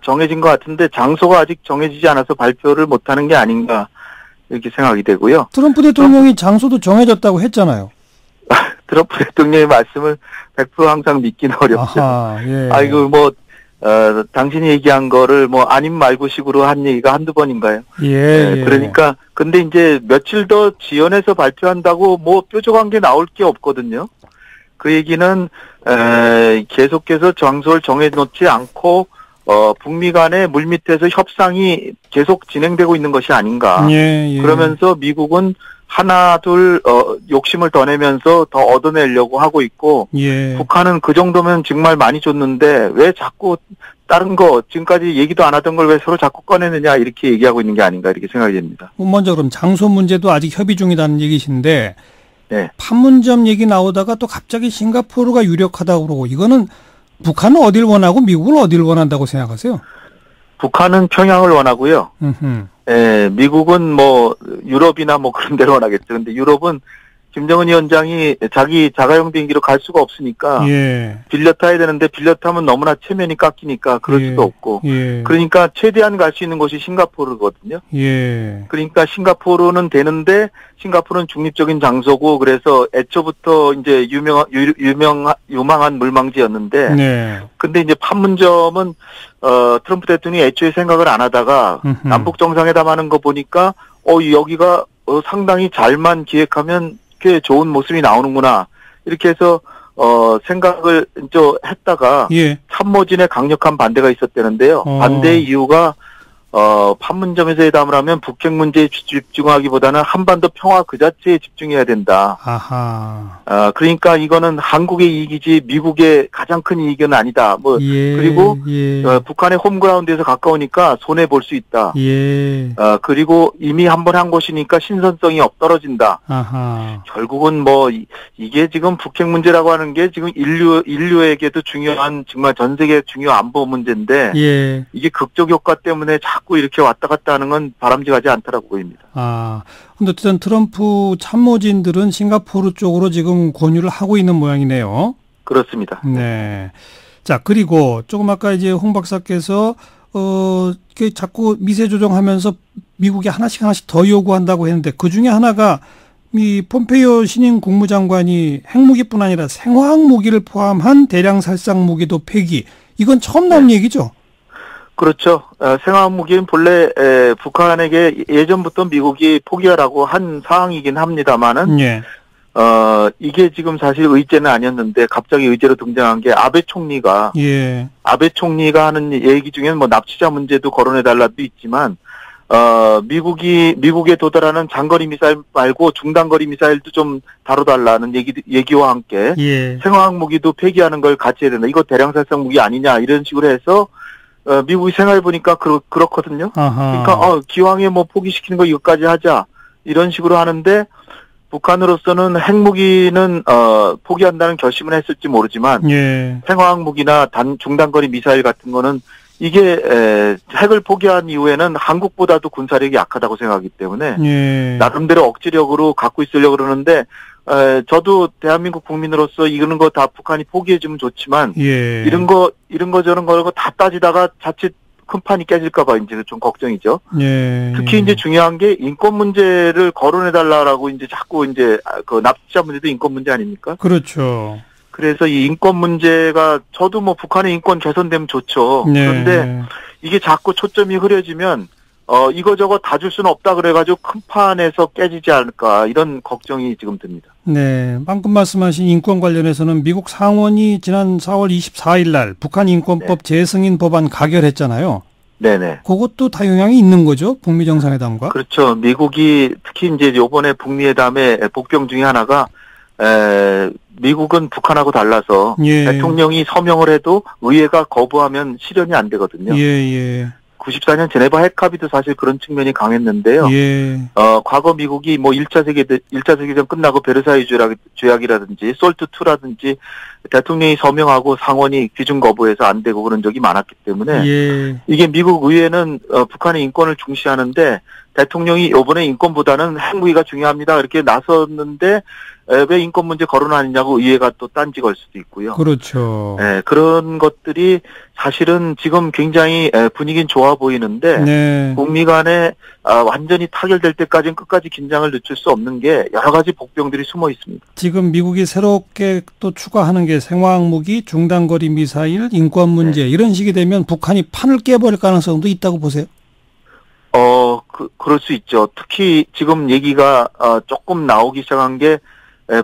정해진 것 같은데 장소가 아직 정해지지 않아서 발표를 못하는 게 아닌가 이렇게 생각이 되고요. 트럼프 대통령이 장소도 정해졌다고 했잖아요. 트럼프 대통령의 말씀을 100% 항상 믿기는 어렵죠. 예. 아이고 당신이 얘기한 거를 뭐 아님 말고식으로 한 얘기가 한두 번인가요? 예. 그러니까 근데 이제 며칠 더 지연해서 발표한다고 뭐 뾰족한 게 나올 게 없거든요. 그 얘기는 계속해서 장소를 정해놓지 않고 북미 간의 물밑에서 협상이 계속 진행되고 있는 것이 아닌가. 예. 그러면서 미국은 하나 둘 욕심을 더 내면서 더 얻어내려고 하고 있고 북한은 그 정도면 정말 많이 줬는데 왜 자꾸 다른 거 지금까지 얘기도 안 하던 걸 왜 서로 자꾸 꺼내느냐 이렇게 얘기하고 있는 게 아닌가 이렇게 생각이 됩니다. 먼저 그럼 장소 문제도 아직 협의 중이라는 얘기신데 네. 판문점 얘기 나오다가 또 갑자기 싱가포르가 유력하다고 그러고 이거는 북한은 어딜 원하고 미국은 어딜 원한다고 생각하세요? 북한은 평양을 원하고요. 예, 미국은 뭐 유럽이나 뭐 그런 데를 원하겠죠. 근데 유럽은 김정은 위원장이 자기 자가용 비행기로 갈 수가 없으니까 예. 빌려 타야 되는데 빌려 타면 너무나 체면이 깎이니까 그럴 예. 수도 없고 예. 그러니까 최대한 갈 수 있는 곳이 싱가포르거든요. 예. 그러니까 싱가포르는 되는데 싱가포르는 중립적인 장소고 그래서 애초부터 이제 유망한 물망지였는데 네. 근데 이제 판문점은 트럼프 대통령이 애초에 생각을 안 하다가 남북 정상회담 하는 거 보니까 여기가 상당히 잘만 기획하면 꽤 좋은 모습이 나오는구나. 이렇게 해서 생각을 했다가 예. 참모진의 강력한 반대가 있었다는데요. 반대의 이유가 판문점에서 회담을 하면 북핵 문제에 집중하기보다는 한반도 평화 그 자체에 집중해야 된다. 아하. 그러니까 이거는 한국의 이익이지 미국의 가장 큰 이익은 아니다. 뭐 예. 그리고 예. 북한의 홈그라운드에서 가까우니까 손해 볼 수 있다. 예. 그리고 이미 한 번 한 곳이니까 신선성이 떨어진다. 아하. 결국은 뭐 이게 지금 북핵 문제라고 하는 게 지금 인류에게도 중요한 정말 전 세계 중요한 안보 문제인데 예. 이게 극적 효과 때문에 자꾸 이렇게 왔다 갔다 하는 건 바람직하지 않다라고 보입니다. 근데 어쨌든 트럼프 참모진들은 싱가포르 쪽으로 지금 권유를 하고 있는 모양이네요. 그렇습니다. 네. 자, 그리고 조금 아까 이제 홍 박사께서 자꾸 미세 조정하면서 미국이 하나씩 더 요구한다고 했는데 그 중에 하나가 이 폼페이오 신임 국무장관이 핵무기뿐 아니라 생화학 무기를 포함한 대량 살상 무기도 폐기. 이건 처음 나온 얘기죠? 그렇죠. 생화학 무기는 본래 북한에게 예전부터 미국이 포기하라고 한 사항이긴 합니다만은 예. 이게 지금 사실 의제는 아니었는데 갑자기 의제로 등장한 게 아베 총리가 예. 아베 총리가 하는 얘기 중에는 뭐 납치자 문제도 거론해달라도 있지만 미국에 도달하는 장거리 미사일 말고 중단거리 미사일도 좀 다뤄달라는 얘기와 함께 예. 생화학 무기도 폐기하는 걸 같이 해야 된다. 이거 대량살상 무기 아니냐 이런 식으로 해서 미국이 생각해 보니까 그렇거든요. 아하. 그러니까 기왕에 뭐 포기시키는 거 이것까지 하자 이런 식으로 하는데 북한으로서는 핵무기는 포기한다는 결심을 했을지 모르지만 예. 생화학 무기나 중단거리 미사일 같은 거는 이게 핵을 포기한 이후에는 한국보다도 군사력이 약하다고 생각하기 때문에 예. 나름대로 억지력으로 갖고 있으려고 그러는데 저도 대한민국 국민으로서 이런 거 다 북한이 포기해주면 좋지만 예. 이런 거 저런 거 다 따지다가 자칫 큰 판이 깨질까봐 이제 좀 걱정이죠. 예. 특히 이제 중요한 게 인권 문제를 거론해달라고 이제 자꾸 이제 그 납치자 문제도 인권 문제 아닙니까? 그렇죠. 그래서 이 인권 문제가 저도 뭐 북한의 인권 개선되면 좋죠. 네. 그런데 이게 자꾸 초점이 흐려지면 이거저거 다 줄 수는 없다 그래가지고 큰 판에서 깨지지 않을까 이런 걱정이 지금 듭니다. 네, 방금 말씀하신 인권 관련해서는 미국 상원이 지난 4월 24일 날 북한 인권법 재승인 법안 가결했잖아요. 네네. 그것도 다 영향이 있는 거죠? 북미 정상회담과? 그렇죠. 미국이 특히 이제 이번에 북미 회담의 복병 중에 하나가 미국은 북한하고 달라서 예. 대통령이 서명을 해도 의회가 거부하면 실현이 안 되거든요. 예. 94년 제네바 핵합의도 사실 그런 측면이 강했는데요. 예. 과거 미국이 뭐 1차 세계대전 끝나고 베르사유 조약이라든지 솔트2라든지 대통령이 서명하고 상원이 귀중 거부해서 안 되고 그런 적이 많았기 때문에 예. 이게 미국 의회는 북한의 인권을 중시하는데 대통령이 이번에 인권보다는 핵무기가 중요합니다. 이렇게 나섰는데 왜 인권 문제 거론 아니냐고 의회가 또 딴지 걸 수도 있고요. 그렇죠. 네, 그런 것들이 사실은 지금 굉장히 분위기는 좋아 보이는데 네. 북미 간에 완전히 타결될 때까지는 끝까지 긴장을 늦출 수 없는 게 여러 가지 복병들이 숨어 있습니다. 지금 미국이 새롭게 또 추가하는 게 생화학 무기, 중단거리 미사일, 인권 문제 이런 식이 되면 북한이 판을 깨버릴 가능성도 있다고 보세요? 그럴 수 있죠. 특히 지금 얘기가 조금 나오기 시작한 게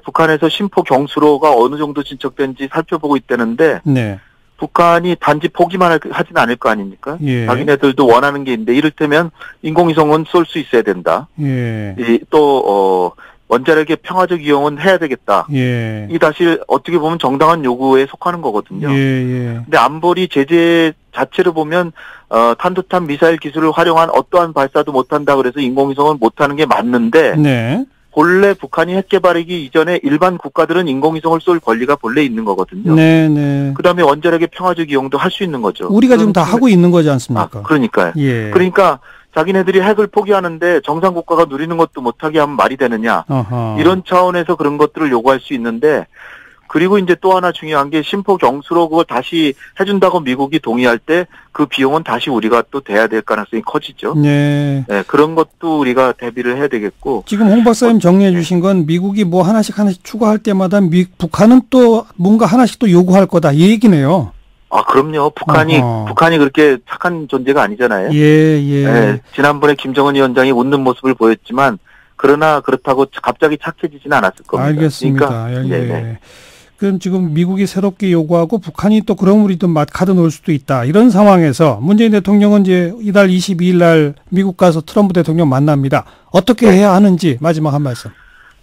북한에서 심포 경수로가 어느 정도 진척된지 살펴보고 있다는데 네. 북한이 단지 포기만 하진 않을 거 아닙니까? 예. 자기네들도 원하는 게 있는데 이를테면 인공위성은 쏠 수 있어야 된다. 예. 또 원자력의 평화적 이용은 해야 되겠다. 예. 이 다시 어떻게 보면 정당한 요구에 속하는 거거든요. 예. 근데 안보리 제재 자체를 보면 탄도탄 미사일 기술을 활용한 어떠한 발사도 못한다 그래서 인공위성은 못하는 게 맞는데 네. 본래 북한이 핵 개발하기 이전에 일반 국가들은 인공위성을 쏠 권리가 본래 있는 거거든요. 네네. 그다음에 원자력의 평화적 이용도 할 수 있는 거죠. 우리가 지금 다 하고 있는 거지 않습니까? 그러니까요. 예. 그러니까 자기네들이 핵을 포기하는데 정상 국가가 누리는 것도 못하게 하면 말이 되느냐. 어허. 이런 차원에서 그런 것들을 요구할 수 있는데, 그리고 이제 또 하나 중요한 게 심포 경수로 그걸 다시 해준다고 미국이 동의할 때 그 비용은 다시 우리가 또 대야 될 가능성이 커지죠. 네. 네, 그런 것도 우리가 대비를 해야 되겠고. 지금 홍 박사님 정리해 주신 건 미국이 뭐 하나씩 추가할 때마다 북한은 또 뭔가 하나씩 또 요구할 거다 이 얘기네요. 그럼요. 북한이 그렇게 착한 존재가 아니잖아요. 예. 네, 지난번에 김정은 위원장이 웃는 모습을 보였지만, 그러나 그렇다고 갑자기 착해지지는 않았을 겁니다. 알겠습니다. 그러니까, 예. 그럼 지금 미국이 새롭게 요구하고 북한이 또 그럼 우리도 카드 놓을 수도 있다. 이런 상황에서 문재인 대통령은 이제 이달 22일 날 미국 가서 트럼프 대통령 만납니다. 어떻게 해야 하는지 마지막 한 말씀.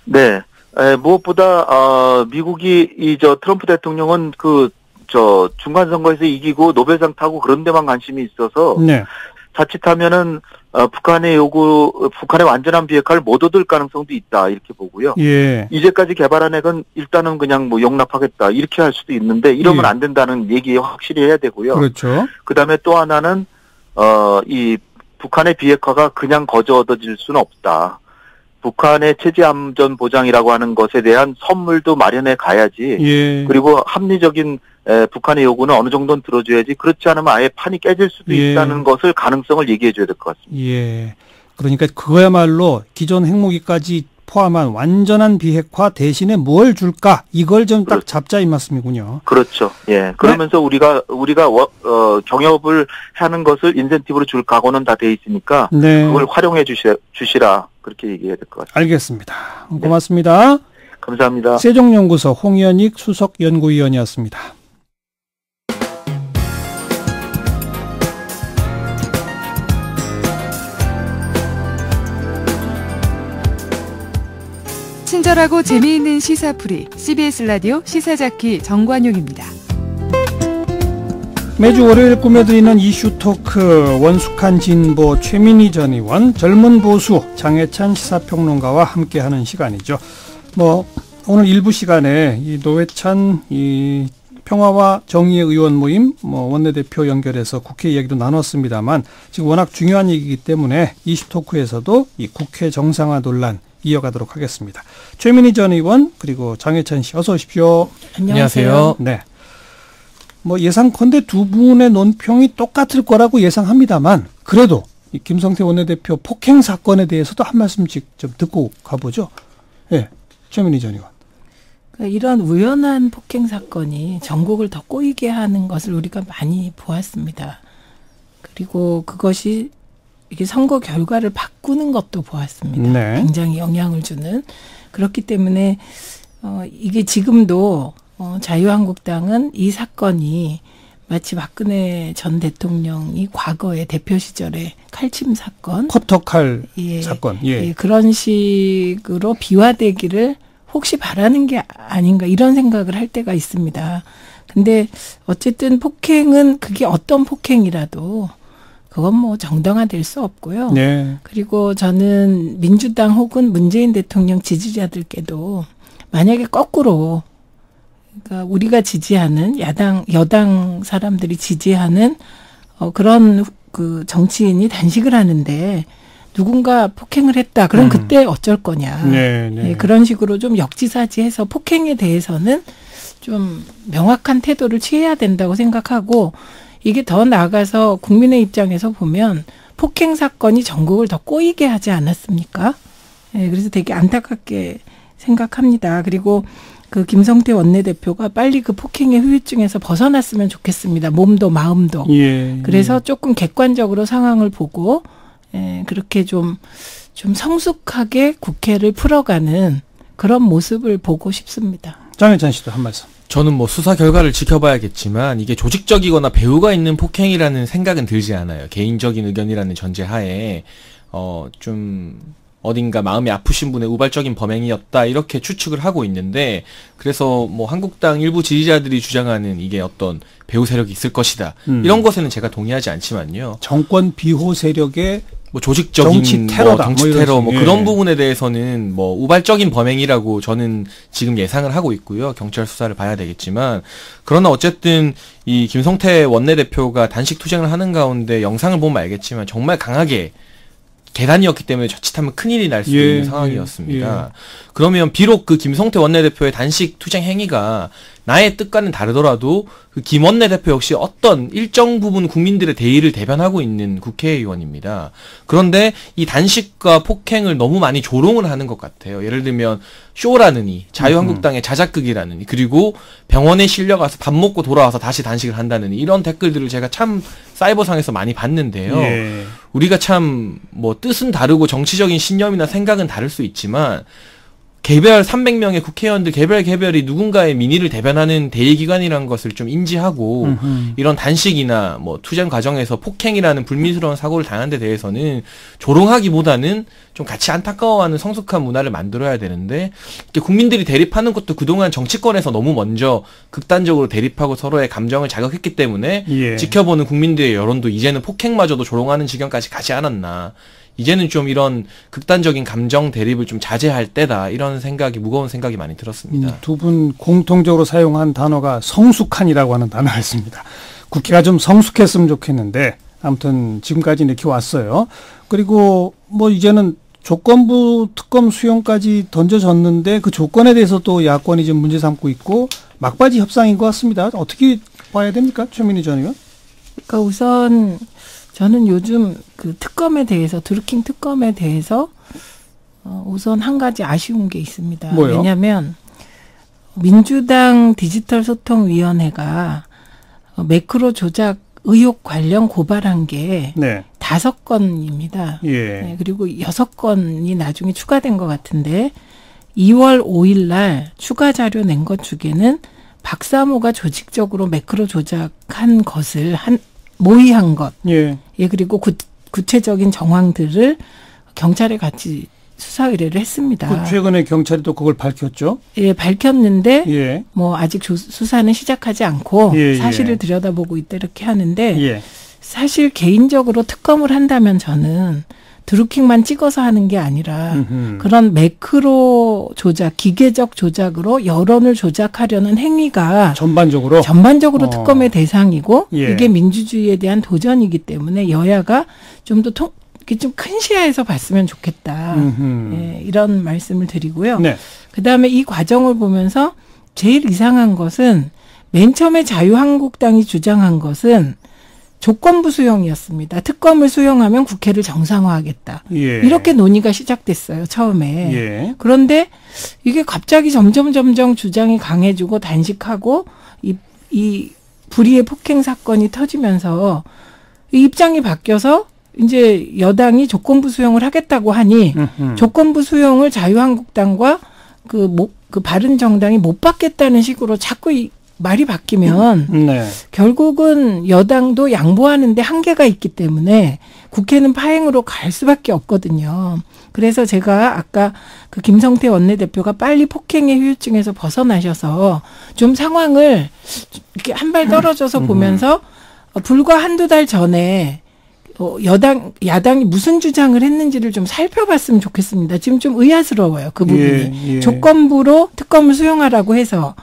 네. 무엇보다 미국이 트럼프 대통령은 중간 선거에서 이기고 노벨상 타고 그런 데만 관심이 있어서 네. 자칫하면은 북한의 완전한 비핵화를 못 얻을 가능성도 있다 이렇게 보고요. 예. 이제까지 개발한 핵은 일단은 그냥 용납하겠다 이렇게 할 수도 있는데 이러면 안 된다는 얘기 확실히 해야 되고요. 그렇죠. 그다음에 또 하나는 이 북한의 비핵화가 그냥 거저 얻어질 수는 없다. 북한의 체제 안전 보장이라고 하는 것에 대한 선물도 마련해 가야지. 예. 그리고 합리적인 북한의 요구는 어느 정도는 들어줘야지. 그렇지 않으면 아예 판이 깨질 수도 있다는 것을 가능성을 얘기해 줘야 될 것 같습니다. 예. 그러니까 그거야말로 기존 핵무기까지 포함한 완전한 비핵화 대신에 뭘 줄까? 이걸 좀 딱 잡자 이 말씀이군요. 그렇죠. 예. 그러면서 우리가 경협을 하는 것을 인센티브로 줄 각오는 다 돼 있으니까 그걸 활용해 주시라. 그렇게 얘기해야 될 것 같습니다. 알겠습니다. 고맙습니다. 감사합니다. 세종연구소 홍현익 수석연구위원이었습니다. 친절하고 재미있는 시사풀이 CBS 라디오 시사자키 정관용입니다. 매주 월요일 꾸며드리는 이슈 토크 원숙한 진보 최민희 전 의원, 젊은 보수 장해찬 시사평론가와 함께하는 시간이죠. 오늘 일부 시간에 이 노회찬 이 평화와 정의의 의원 모임 원내대표 연결해서 국회 이야기도 나눴습니다만 지금 워낙 중요한 얘기이기 때문에 이슈 토크에서도 이 국회 정상화 논란 이어가도록 하겠습니다. 최민희 전 의원 그리고 장해찬 씨 어서 오십시오. 안녕하세요. 네. 예상컨대 두 분의 논평이 똑같을 거라고 예상합니다만 그래도 이 김성태 원내대표 폭행 사건에 대해서도 한 말씀씩 좀 듣고 가보죠. 네, 최민희 전 의원. 이런 우연한 폭행 사건이 전국을 더 꼬이게 하는 것을 우리가 많이 보았습니다. 그리고 그것이 이게 선거 결과를 바꾸는 것도 보았습니다. 네. 굉장히 영향을 주는. 그렇기 때문에 이게 지금도 자유한국당은 이 사건이 마치 박근혜 전 대통령이 과거에 대표 시절에 칼침 사건, 커터칼 사건, 그런 식으로 비화되기를 혹시 바라는 게 아닌가 이런 생각을 할 때가 있습니다. 근데 어쨌든 폭행은 그게 어떤 폭행이라도 그건 정당화될 수 없고요. 네. 그리고 저는 민주당 혹은 문재인 대통령 지지자들께도 만약에 거꾸로 그러니까 우리가 지지하는 여당 사람들이 지지하는 그런 그 정치인이 단식을 하는데 누군가 폭행을 했다. 그럼 그때 어쩔 거냐. 네. 그런 식으로 좀 역지사지해서 폭행에 대해서는 좀 명확한 태도를 취해야 된다고 생각하고 이게 더 나아가서 국민의 입장에서 보면 폭행 사건이 전국을 더 꼬이게 하지 않았습니까? 그래서 되게 안타깝게 생각합니다. 그리고 그 김성태 원내대표가 빨리 그 폭행의 후유증에서 벗어났으면 좋겠습니다. 몸도 마음도. 그래서 조금 객관적으로 상황을 보고 그렇게 좀 성숙하게 국회를 풀어가는 그런 모습을 보고 싶습니다. 장해찬 씨도 한 말씀. 저는 수사 결과를 지켜봐야겠지만 이게 조직적이거나 배후가 있는 폭행이라는 생각은 들지 않아요. 개인적인 의견이라는 전제하에 좀 어딘가 마음이 아프신 분의 우발적인 범행이었다 이렇게 추측을 하고 있는데 그래서 뭐 한국당 일부 지지자들이 주장하는 이게 어떤 배후 세력이 있을 것이다 이런 것에는 제가 동의하지 않지만요. 정권 비호 세력의 뭐 조직적인 정치 테러다, 정치 테러 그런 부분에 대해서는 뭐 우발적인 범행이라고 저는 지금 예상을 하고 있고요. 경찰 수사를 봐야 되겠지만 그러나 어쨌든 이 김성태 원내대표가 단식 투쟁을 하는 가운데 영상을 보면 알겠지만 정말 강하게 계단이었기 때문에 자칫하면 큰일이 날 수도 있는 상황이었습니다. 그러면 비록 그 김성태 원내대표의 단식 투쟁 행위가 나의 뜻과는 다르더라도 그 김 원내대표 역시 어떤 일정 부분 국민들의 대의를 대변하고 있는 국회의원입니다. 그런데 이 단식과 폭행을 너무 많이 조롱을 하는 것 같아요. 예를 들면 쇼라느니, 자유한국당의 자작극이라느니, 그리고 병원에 실려가서 밥 먹고 돌아와서 다시 단식을 한다느니 이런 댓글들을 제가 참 사이버상에서 많이 봤는데요. 우리가 참 뭐 뜻은 다르고 정치적인 신념이나 생각은 다를 수 있지만 개별 300명의 국회의원들 개별이 누군가의 민의를 대변하는 대의기관이라는 것을 좀 인지하고 이런 단식이나 뭐 투쟁 과정에서 폭행이라는 불미스러운 사고를 당한 데 대해서는 조롱하기보다는 좀 같이 안타까워하는 성숙한 문화를 만들어야 되는데 국민들이 대립하는 것도 그동안 정치권에서 너무 먼저 극단적으로 대립하고 서로의 감정을 자극했기 때문에 지켜보는 국민들의 여론도 이제는 폭행마저도 조롱하는 지경까지 가지 않았나. 이제는 좀 이런 극단적인 감정 대립을 좀 자제할 때다 이런 생각이 무거운 생각이 많이 들었습니다. 두 분 공통적으로 사용한 단어가 성숙한이라고 하는 단어가 있습니다. 국회가 좀 성숙했으면 좋겠는데 아무튼 지금까지 이렇게 왔어요. 그리고 뭐 이제는 조건부 특검 수용까지 던져졌는데 그 조건에 대해서 또 야권이 좀 문제 삼고 있고 막바지 협상인 것 같습니다. 어떻게 봐야 됩니까? 최민희 전 의원? 그러니까 우선 저는 요즘 그 특검에 대해서 드루킹 특검에 대해서 우선 한 가지 아쉬운 게 있습니다. 뭐요? 왜냐하면 민주당 디지털소통위원회가 매크로 조작 의혹 관련 고발한 게 5건입니다. 네, 그리고 6건이 나중에 추가된 것 같은데 2월 5일 날 추가 자료 낸 것 중에는 박사모가 조직적으로 매크로 조작한 것을 모의한 것. 그리고 구체적인 정황들을 경찰에 같이 수사 의뢰를 했습니다. 최근에 경찰이 또 그걸 밝혔죠? 밝혔는데 뭐 아직 수사는 시작하지 않고 사실을 들여다보고 있다 이렇게 하는데 사실 개인적으로 특검을 한다면 저는 드루킹만 찍어서 하는 게 아니라 그런 매크로 조작, 기계적 조작으로 여론을 조작하려는 행위가 전반적으로 특검의 대상이고 이게 민주주의에 대한 도전이기 때문에 여야가 좀 더 좀 큰 시야에서 봤으면 좋겠다. 이런 말씀을 드리고요. 그다음에 이 과정을 보면서 제일 이상한 것은 맨 처음에 자유한국당이 주장한 것은 조건부 수용이었습니다. 특검을 수용하면 국회를 정상화하겠다. 이렇게 논의가 시작됐어요. 처음에. 그런데 이게 갑자기 점점 주장이 강해지고 단식하고 이 불의의 폭행 사건이 터지면서 이 입장이 바뀌어서 이제 여당이 조건부 수용을 하겠다고 하니 조건부 수용을 자유한국당과 그 바른정당이 못 받겠다는 식으로 자꾸 말이 바뀌면 결국은 여당도 양보하는데 한계가 있기 때문에 국회는 파행으로 갈 수밖에 없거든요. 그래서 제가 아까 그 김성태 원내대표가 빨리 폭행의 후유증에서 벗어나셔서 좀 상황을 이렇게 한 발 떨어져서 보면서 불과 한두 달 전에 야당이 무슨 주장을 했는지를 좀 살펴봤으면 좋겠습니다. 지금 좀 의아스러워요. 그 부분이. 조건부로 특검을 수용하라고 해서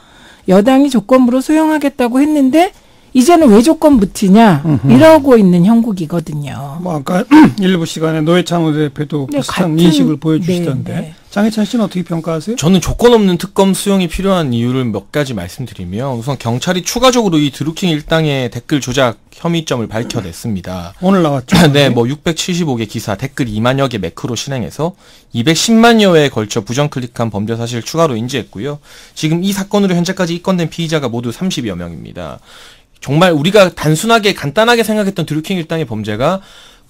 여당이 조건부로 수용하겠다고 했는데 이제는 왜 조건 붙이냐 이러고 있는 형국이거든요. 뭐 아까 일부 시간에 노회찬 원내대표도 비슷한 인식을 보여주시던데 장해찬 씨는 어떻게 평가하세요? 저는 조건 없는 특검 수용이 필요한 이유를 몇 가지 말씀드리면 우선 경찰이 추가적으로 이 드루킹 일당의 댓글 조작 혐의점을 밝혀냈습니다. 오늘 나왔죠. 네, 뭐 675개 기사, 댓글 2만여 개 매크로 실행해서 210만여 회에 걸쳐 부정 클릭한 범죄 사실을 추가로 인지했고요. 지금 이 사건으로 현재까지 입건된 피의자가 모두 30여 명입니다. 정말 우리가 단순하게 간단하게 생각했던 드루킹 일당의 범죄가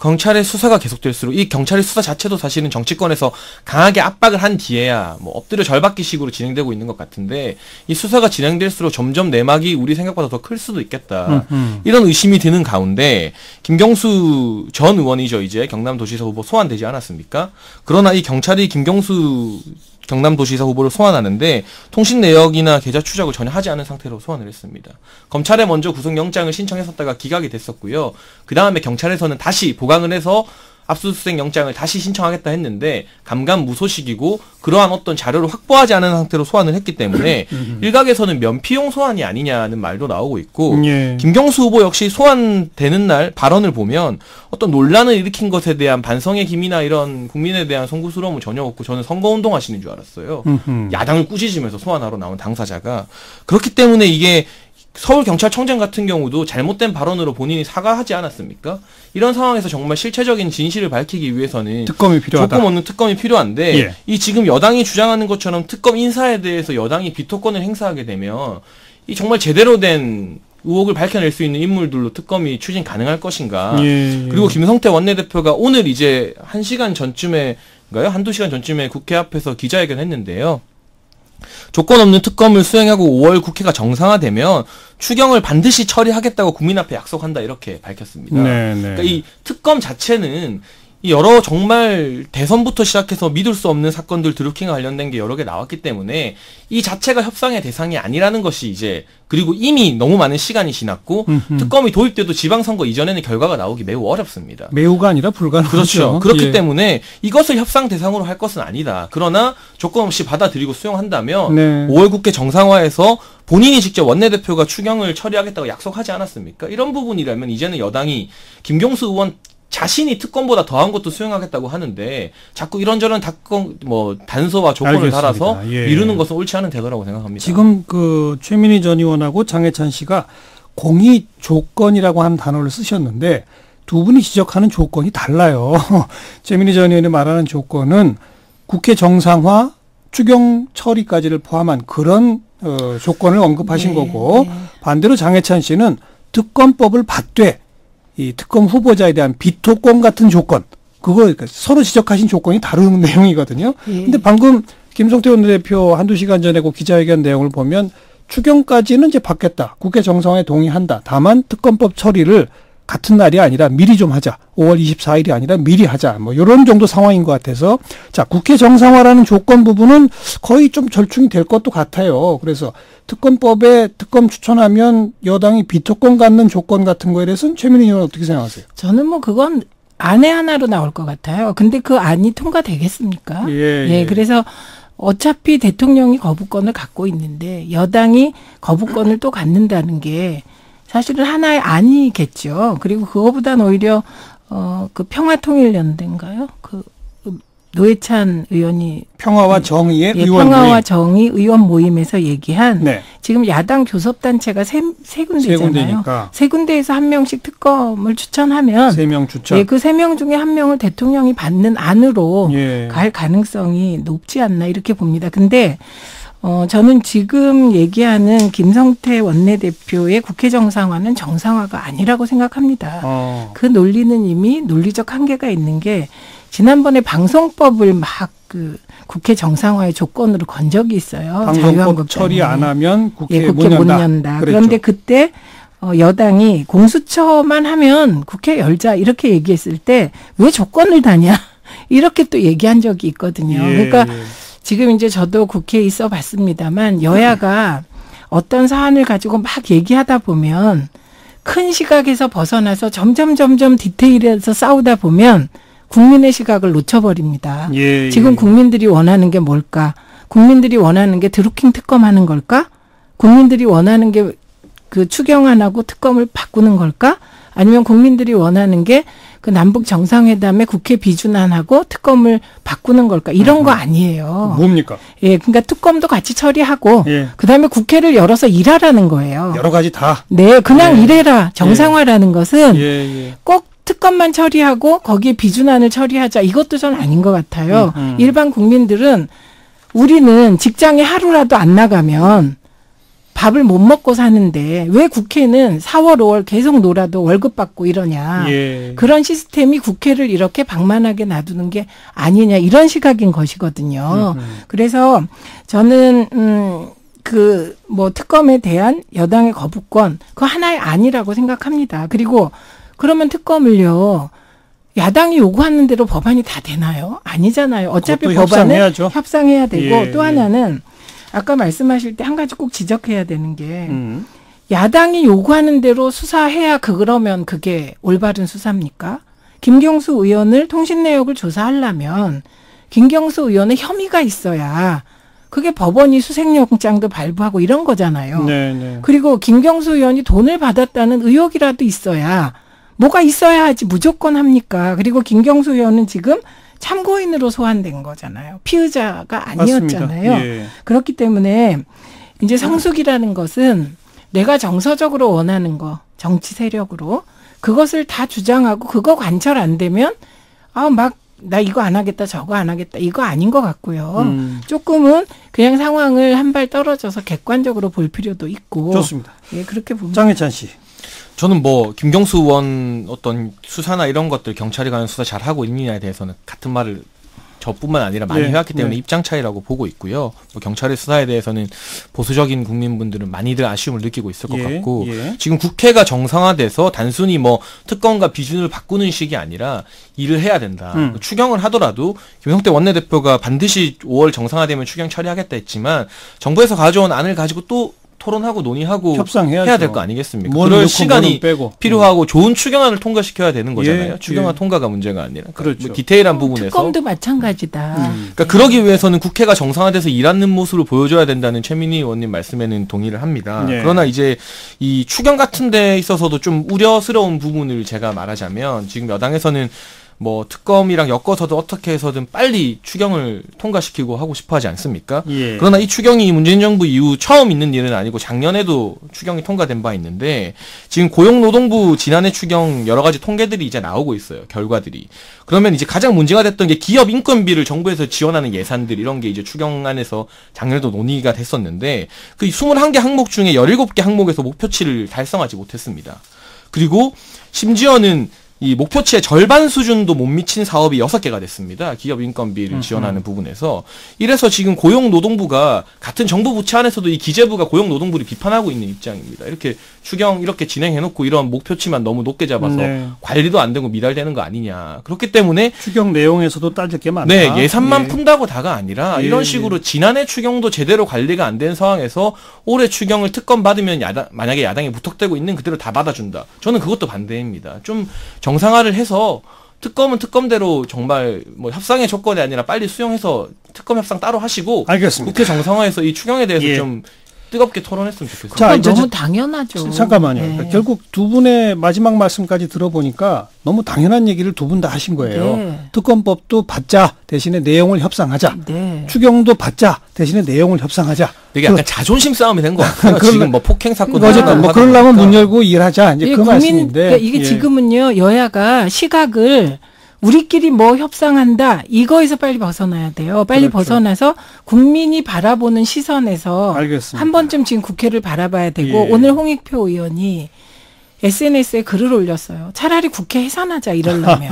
경찰의 수사가 계속될수록 이 경찰의 수사 자체도 사실은 정치권에서 강하게 압박을 한 뒤에야 뭐 엎드려 절받기식으로 진행되고 있는 것 같은데 이 수사가 진행될수록 점점 내막이 우리 생각보다 더 클 수도 있겠다. 이런 의심이 드는 가운데 김경수 전 의원이죠. 이제 경남도지사 후보 소환되지 않았습니까? 그러나 이 경찰이 김경수 경남도지사 후보를 소환하는데 통신 내역이나 계좌 추적을 전혀 하지 않은 상태로 소환을 했습니다. 검찰에 먼저 구속영장을 신청했었다가 기각이 됐었고요. 그 다음에 경찰에서는 다시 보강을 해서 압수수색 영장을 다시 신청하겠다 했는데 감감무소식이고 그러한 어떤 자료를 확보하지 않은 상태로 소환을 했기 때문에 일각에서는 면피용 소환이 아니냐는 말도 나오고 있고 김경수 후보 역시 소환되는 날 발언을 보면 어떤 논란을 일으킨 것에 대한 반성의 기미나 이런 국민에 대한 송구스러움은 전혀 없고 저는 선거운동 하시는 줄 알았어요. 야당을 꾸짖으면서 소환하러 나온 당사자가. 그렇기 때문에 이게 서울경찰청장 같은 경우도 잘못된 발언으로 본인이 사과하지 않았습니까? 이런 상황에서 정말 실체적인 진실을 밝히기 위해서는 특검이 필요하다. 조금 없는 특검이 필요한데 이 지금 여당이 주장하는 것처럼 특검 인사에 대해서 여당이 비토권을 행사하게 되면 이 정말 제대로 된 의혹을 밝혀낼 수 있는 인물들로 특검이 추진 가능할 것인가. 그리고 김성태 원내대표가 오늘 이제 1시간 전쯤에인가요? 한두 시간 전쯤에 국회 앞에서 기자회견했는데요. 조건 없는 특검을 수행하고 5월 국회가 정상화되면 추경을 반드시 처리하겠다고 국민 앞에 약속한다 이렇게 밝혔습니다. 그러니까 이 특검 자체는 여러 정말 대선부터 시작해서 믿을 수 없는 사건들 드루킹과 관련된 게 여러 개 나왔기 때문에 이 자체가 협상의 대상이 아니라는 것이 이제 그리고 이미 너무 많은 시간이 지났고 특검이 도입돼도 지방선거 이전에는 결과가 나오기 매우 어렵습니다. 매우가 아니라 불가능하죠. 그렇죠. 그렇기 때문에 이것을 협상 대상으로 할 것은 아니다. 그러나 조건 없이 받아들이고 수용한다면 5월 국회 정상화에서 본인이 직접 원내대표가 추경을 처리하겠다고 약속하지 않았습니까? 이런 부분이라면 이제는 여당이 김경수 의원 자신이 특검보다 더한 것도 수용하겠다고 하는데 자꾸 이런저런 단서와 조건을 달아서 미루는 것은 옳지 않은 태도라고 생각합니다. 지금 그 최민희 전 의원하고 장해찬 씨가 공의 조건이라고 하는 단어를 쓰셨는데 두 분이 지적하는 조건이 달라요. 최민희 전 의원이 말하는 조건은 국회 정상화, 추경 처리까지를 포함한 그런 조건을 언급하신 거고 반대로 장해찬 씨는 특검법을 받되 이 특검 후보자에 대한 비토권 같은 조건, 그러니까 서로 지적하신 조건이 다른 내용이거든요. 근데 방금 김성태 원내대표 한두 시간 전에 그 기자회견 내용을 보면 추경까지는 이제 받겠다. 국회 정상화에 동의한다. 다만 특검법 처리를 같은 날이 아니라 미리 좀 하자. 5월 24일이 아니라 미리 하자. 뭐 이런 정도 상황인 것 같아서 자, 국회 정상화라는 조건 부분은 거의 좀 절충이 될 것도 같아요. 그래서 특검법에 특검 추천하면 여당이 비토권 갖는 조건 같은 거에 대해서는 최민희 의원 어떻게 생각하세요? 저는 뭐 그건 안에 하나로 나올 것 같아요. 근데 그 안이 통과되겠습니까? 그래서 어차피 대통령이 거부권을 갖고 있는데 여당이 거부권을 또 갖는다는 게 사실은 하나의 안이겠죠. 그리고 그거보단 오히려 그 평화통일연대인가요? 그 노회찬 의원이 평화와 정의의 의원 평화와 모임. 정의 의원 모임에서 얘기한 지금 야당 교섭단체가 세 군데잖아요. 세 군데에서 한 명씩 특검을 추천하면 3명 추천. 그 3명 중에 한 명을 대통령이 받는 안으로 갈 가능성이 높지 않나 이렇게 봅니다. 근데 저는 지금 얘기하는 김성태 원내대표의 국회 정상화는 정상화가 아니라고 생각합니다. 그 논리는 이미 논리적 한계가 있는 게 지난번에 방송법을 막 그 국회 정상화의 조건으로 건 적이 있어요. 방송법 처리 안 하면 국회 못 연다. 그런데 그때 여당이 공수처만 하면 국회 열자 이렇게 얘기했을 때 왜 조건을 다냐 이렇게 또 얘기한 적이 있거든요. 그러니까 지금 이제 저도 국회에 있어 봤습니다만 여야가 어떤 사안을 가지고 막 얘기하다 보면 큰 시각에서 벗어나서 점점 디테일에서 싸우다 보면 국민의 시각을 놓쳐버립니다. 지금 국민들이 원하는 게 뭘까? 국민들이 원하는 게 드루킹 특검하는 걸까? 국민들이 원하는 게 그 추경 안 하고 특검을 바꾸는 걸까? 아니면 국민들이 원하는 게 그 남북 정상회담에 국회 비준안하고 특검을 바꾸는 걸까? 이런 거 아니에요. 뭡니까? 그러니까 특검도 같이 처리하고 그다음에 국회를 열어서 일하라는 거예요. 여러 가지 다. 그냥 일해라. 정상화라는 것은 꼭 특검만 처리하고 거기에 비준안을 처리하자. 이것도 전 아닌 것 같아요. 일반 국민들은 우리는 직장에 하루라도 안 나가면 밥을 못 먹고 사는데 왜 국회는 4월, 5월 계속 놀아도 월급 받고 이러냐. 예. 그런 시스템이 국회를 이렇게 방만하게 놔두는 게 아니냐. 이런 시각인 것이거든요. 그래서 저는 특검에 대한 여당의 거부권 그거 하나의 아니라고 생각합니다. 그리고 그러면 특검을요. 야당이 요구하는 대로 법안이 다 되나요? 아니잖아요. 어차피 법안은 협상해야 되고 예, 또 하나는 아까 말씀하실 때 한 가지 꼭 지적해야 되는 게 야당이 요구하는 대로 수사해야 그러면 그게 올바른 수사입니까? 김경수 의원을 통신 내역을 조사하려면 김경수 의원은 혐의가 있어야 그게 법원이 수색영장도 발부하고 이런 거잖아요. 네네. 그리고 김경수 의원이 돈을 받았다는 의혹이라도 있어야 뭐가 있어야 하지 무조건 합니까? 그리고 김경수 의원은 지금 참고인으로 소환된 거잖아요. 피의자가 아니었잖아요. 예. 그렇기 때문에 이제 성숙이라는 것은 내가 정서적으로 원하는 거, 정치 세력으로 그것을 다 주장하고 그거 관철 안 되면 나 이거 안 하겠다, 저거 안 하겠다, 이거 아닌 것 같고요. 조금은 그냥 상황을 한 발 떨어져서 객관적으로 볼 필요도 있고. 좋습니다. 예, 그렇게 봅니다. 장혜찬 씨. 저는 김경수 의원 어떤 수사나 이런 것들 경찰이 과연 수사 잘하고 있느냐에 대해서는 같은 말을 저뿐만 아니라 많이 해왔기 때문에 입장 차이라고 보고 있고요. 경찰의 수사에 대해서는 보수적인 국민분들은 많이들 아쉬움을 느끼고 있을 것 같고 지금 국회가 정상화돼서 단순히 특검과 비준을 바꾸는 식이 아니라 일을 해야 된다. 추경을 하더라도 김성태 원내대표가 반드시 5월 정상화되면 추경 처리하겠다 했지만 정부에서 가져온 안을 가지고 또 토론하고 논의하고 협상해야 될 거 아니겠습니까? 그럴 시간이 필요하고 좋은 추경안을 통과시켜야 되는 거잖아요. 추경안 통과가 문제가 아니라. 그렇죠. 디테일한 부분에서. 특검도 마찬가지다. 그러니까 그러기 위해서는 국회가 정상화돼서 일하는 모습을 보여줘야 된다는 최민희 의원님 말씀에는 동의를 합니다. 그러나 이제 이 추경 같은 데 있어서도 좀 우려스러운 부분을 제가 말하자면 지금 여당에서는 특검이랑 엮어서도 어떻게 해서든 빨리 추경을 통과시키고 하고 싶어 하지 않습니까? 그러나 이 추경이 문재인 정부 이후 처음 있는 일은 아니고 작년에도 추경이 통과된 바 있는데 지금 고용노동부 지난해 추경 여러 가지 통계들이 이제 나오고 있어요. 결과들이. 그러면 이제 가장 문제가 됐던 게 기업 인건비를 정부에서 지원하는 예산들 이런 게 이제 추경안에서 작년에도 논의가 됐었는데 그 21개 항목 중에 17개 항목에서 목표치를 달성하지 못했습니다. 그리고 심지어는 이 목표치의 절반 수준도 못 미친 사업이 6개가 됐습니다. 기업 인건비를 지원하는 부분에서. 이래서 지금 고용노동부가 같은 정부 부처 안에서도 이 기재부가 고용노동부를 비판하고 있는 입장입니다. 이렇게 추경 이렇게 진행해놓고 이런 목표치만 너무 높게 잡아서 관리도 안 되고 미달되는 거 아니냐. 그렇기 때문에 추경 내용에서도 따질 게 많다. 네, 예산만 푼다고 다가 아니라 이런 식으로 지난해 추경도 제대로 관리가 안 된 상황에서 올해 추경을 특검 받으면 만약에 야당이 무턱대고 있는 그대로 다 받아준다. 저는 그것도 반대입니다. 좀 정상화를 해서 특검은 특검대로 정말 협상의 조건이 아니라 빨리 수용해서 특검 협상 따로 하시고 알겠습니다. 국회 정상화해서 이 추경에 대해서 좀 뜨겁게 토론했으면 좋겠어요. 자, 이제 너무 당연하죠. 잠깐만요. 결국 두 분의 마지막 말씀까지 들어보니까 너무 당연한 얘기를 두 분 다 하신 거예요. 특검법도 받자 대신에 내용을 협상하자. 추경도 받자 대신에 내용을 협상하자. 이게 약간 자존심 싸움이 된 것 같아요. 지금 폭행 사건 그러려면 문 열고 일하자. 이제 그 말씀인데. 그러니까 이게 지금은요 여야가 시각을 우리끼리 협상한다. 이거에서 빨리 벗어나야 돼요. 빨리 벗어나서 국민이 바라보는 시선에서 알겠습니다. 한 번쯤 지금 국회를 바라봐야 되고 오늘 홍익표 의원이 SNS에 글을 올렸어요. 차라리 국회 해산하자 이러려면.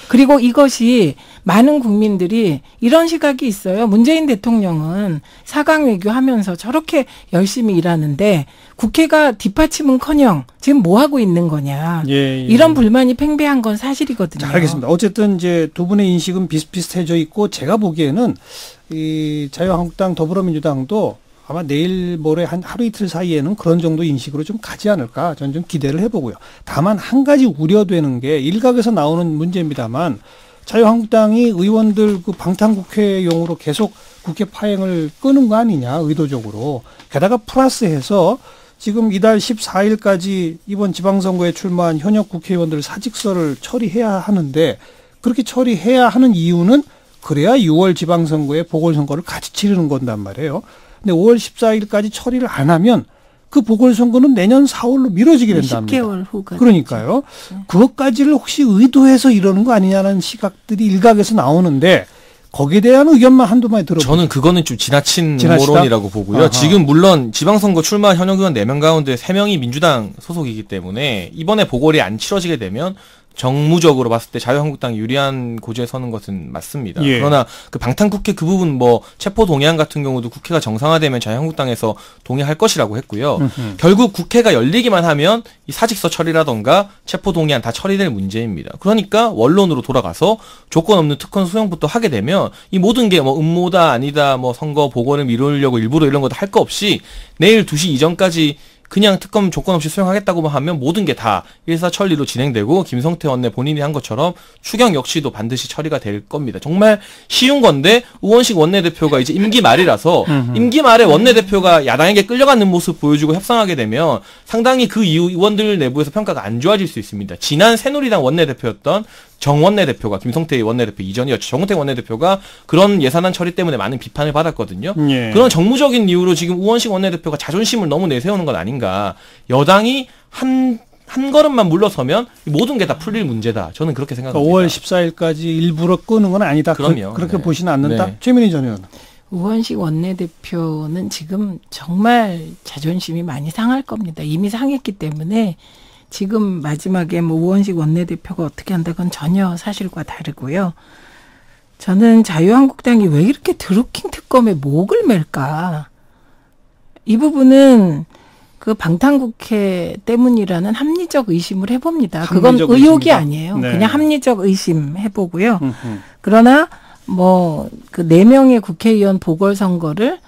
그리고 이것이 많은 국민들이 이런 시각이 있어요. 문재인 대통령은 4강 외교하면서 저렇게 열심히 일하는데 국회가 뒷받침은커녕 지금 뭐 하고 있는 거냐. 이런 불만이 팽배한 건 사실이거든요. 자, 알겠습니다. 어쨌든 이제 두 분의 인식은 비슷비슷해져 있고 제가 보기에는 이 자유한국당 더불어민주당도 아마 내일 모레 한 하루 이틀 사이에는 그런 정도 인식으로 좀 가지 않을까 저는 좀 기대를 해보고요. 다만 한 가지 우려되는 게 일각에서 나오는 문제입니다만 자유한국당이 의원들 그 방탄국회용으로 계속 국회 파행을 끄는 거 아니냐 의도적으로. 게다가 플러스해서 지금 이달 14일까지 이번 지방선거에 출마한 현역 국회의원들 사직서를 처리해야 하는데 그렇게 처리해야 하는 이유는 그래야 6월 지방선거에 보궐선거를 같이 치르는 건단 말이에요. 근데 5월 14일까지 처리를 안 하면 그 보궐선거는 내년 4월로 미뤄지게 된답니다. 10개월 후가. 그러니까요. 그것까지를 혹시 의도해서 이러는 거 아니냐는 시각들이 일각에서 나오는데 거기에 대한 의견만 한두 마디 들어보죠. 저는 그거는 좀 지나친 음모론이라고 보고요. 아하. 지금 물론 지방선거 출마 현역 의원 4명 가운데 3명이 민주당 소속이기 때문에 이번에 보궐이 안 치러지게 되면 정무적으로 봤을 때 자유한국당이 유리한 고지에 서는 것은 맞습니다. 예. 그러나 그 방탄국회 그 부분 뭐 체포 동의안 같은 경우도 국회가 정상화되면 자유한국당에서 동의할 것이라고 했고요. 결국 국회가 열리기만 하면 이 사직서 처리라던가 체포 동의안 다 처리될 문제입니다. 그러니까 원론으로 돌아가서 조건 없는 특권 수용부터 하게 되면 이 모든 게 뭐 음모다 아니다 뭐 선거 보궐을 미루려고 일부러 이런 것도 할 거 없이 내일 2시 이전까지 그냥 특검 조건 없이 수용하겠다고만 하면 모든 게 다 일사천리로 진행되고 김성태 원내 본인이 한 것처럼 추경 역시도 반드시 처리가 될 겁니다. 정말 쉬운 건데 우원식 원내대표가 이제 임기 말이라서 임기 말에 원내대표가 야당에게 끌려가는 모습 보여주고 협상하게 되면 상당히 그 이후 의원들 내부에서 평가가 안 좋아질 수 있습니다. 지난 새누리당 원내대표였던 정 원내대표가 김성태 원내대표 이전이었죠. 정우택 원내대표가 그런 예산안 처리 때문에 많은 비판을 받았거든요. 예. 그런 정무적인 이유로 지금 우원식 원내대표가 자존심을 너무 내세우는 건 아닌가. 여당이 한 걸음만 물러서면 모든 게 다 풀릴 문제다. 저는 그렇게 생각합니다. 5월 14일까지 일부러 끄는 건 아니다. 그럼요. 그렇게 네. 보시는 않는다. 네. 최민희 전 의원. 우원식 원내대표는 지금 정말 자존심이 많이 상할 겁니다. 이미 상했기 때문에 지금 마지막에 뭐 우원식 원내대표가 어떻게 한다 건 전혀 사실과 다르고요. 저는 자유한국당이 왜 이렇게 드루킹 특검에 목을 맬까? 이 부분은 그 방탄국회 때문이라는 합리적 의심을 해봅니다. 그건 의혹이 의심이다. 아니에요. 네. 그냥 합리적 의심 해보고요. 그러나 뭐 그 4명의 국회의원 보궐선거를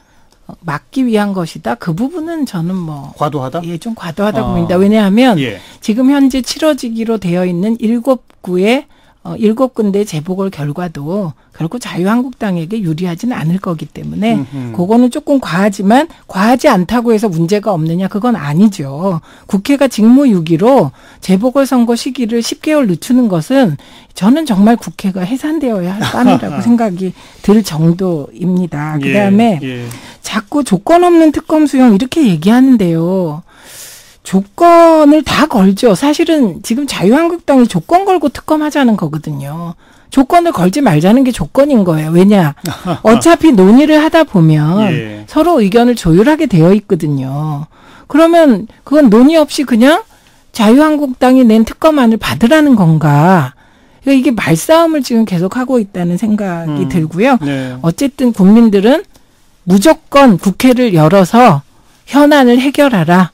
막기 위한 것이다. 그 부분은 저는 뭐 과도하다? 예, 좀 과도하다고 봅니다. 왜냐하면 지금 현재 치러지기로 되어 있는 7구의 7군데 재보궐 결과도 결코 자유한국당에게 유리하지는 않을 거기 때문에 그거는 조금 과하지만 과하지 않다고 해서 문제가 없느냐 그건 아니죠. 국회가 직무유기로 재보궐선거 시기를 10개월 늦추는 것은 저는 정말 국회가 해산되어야 할 땀이라고 생각이 들 정도입니다. 그다음에 자꾸 조건 없는 특검 수용 이렇게 얘기하는데요. 조건을 다 걸죠. 사실은 지금 자유한국당이 조건 걸고 특검하자는 거거든요. 조건을 걸지 말자는 게 조건인 거예요. 왜냐? 어차피 논의를 하다 보면 서로 의견을 조율하게 되어 있거든요. 그러면 그건 논의 없이 그냥 자유한국당이 낸 특검안을 받으라는 건가? 그러니까 이게 말싸움을 지금 계속하고 있다는 생각이 들고요. 어쨌든 국민들은 무조건 국회를 열어서 현안을 해결하라.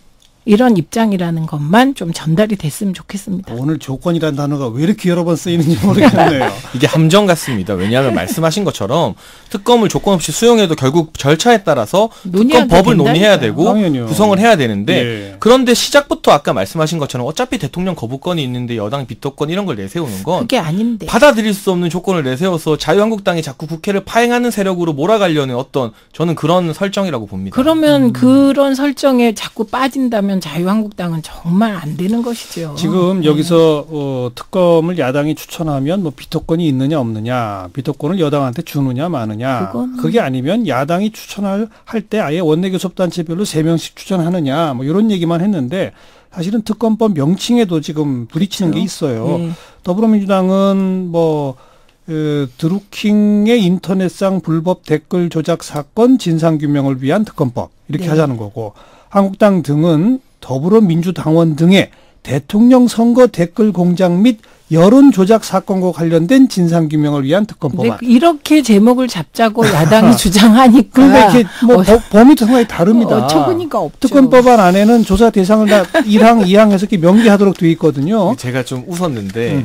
이런 입장이라는 것만 좀 전달이 됐으면 좋겠습니다. 오늘 조건이라는 단어가 왜 이렇게 여러 번 쓰이는지 모르겠네요. 이게 함정 같습니다. 왜냐하면 말씀하신 것처럼 특검을 조건 없이 수용해도 결국 절차에 따라서 특검법을 논의해야 되고 당연히요. 구성을 해야 되는데 그런데 시작부터 아까 말씀하신 것처럼 어차피 대통령 거부권이 있는데 여당 비토권 이런 걸 내세우는 건 그게 아닌데 받아들일 수 없는 조건을 내세워서 자유한국당이 자꾸 국회를 파행하는 세력으로 몰아가려는 어떤 저는 그런 설정이라고 봅니다. 그러면 그런 설정에 자꾸 빠진다면 자유한국당은 정말 안 되는 것이죠. 지금 여기서 특검을 야당이 추천하면 뭐 비토권이 있느냐 없느냐, 비토권을 여당한테 주느냐 마느냐. 그게 아니면 야당이 추천할 때 아예 원내교섭단체별로 3명씩 추천하느냐 뭐 이런 얘기만 했는데 사실은 특검법 명칭에도 지금 부딪히는 게 있어요. 더불어민주당은 뭐 드루킹의 인터넷상 불법 댓글 조작 사건 진상규명을 위한 특검법 이렇게 하자는 거고 한국당 등은 더불어민주당원 등의 대통령 선거 댓글 공작 및 여론 조작 사건과 관련된 진상규명을 위한 특검법안. 이렇게 제목을 잡자고 야당이 주장하니까. 그러니까 이렇게 뭐 범위 상당히 다릅니다. 어처구니가 없죠. 특검법안 안에는 조사 대상을 다 1항, 2항에서 이렇게 명기하도록 되어 있거든요. 제가 좀 웃었는데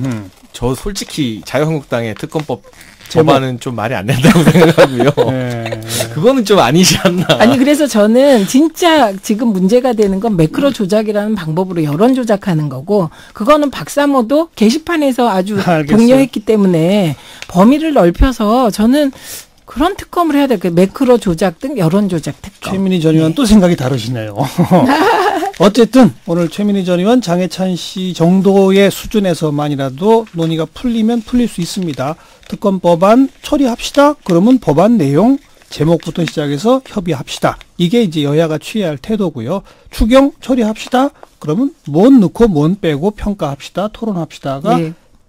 저 솔직히 자유한국당의 특검법 법안은 좀 말이 안 된다고 생각하고요. 그거는 좀 아니지 않나. 아니 그래서 저는 진짜 지금 문제가 되는 건 매크로 조작이라는 방법으로 여론 조작하는 거고 그거는 박사모도 게시판에서 아주 독려했기 때문에 범위를 넓혀서 저는 그런 특검을 해야 될 거예요. 매크로 조작 등 여론 조작 특검. 최민희 전 의원 또 생각이 다르시네요. 어쨌든 오늘 최민희 전 의원 장해찬 씨 정도의 수준에서만이라도 논의가 풀리면 풀릴 수 있습니다. 특검 법안 처리합시다. 그러면 법안 내용 제목부터 시작해서 협의합시다. 이게 이제 여야가 취해야 할 태도고요. 추경 처리합시다. 그러면 뭔 넣고 뭔 빼고 평가합시다. 토론합시다가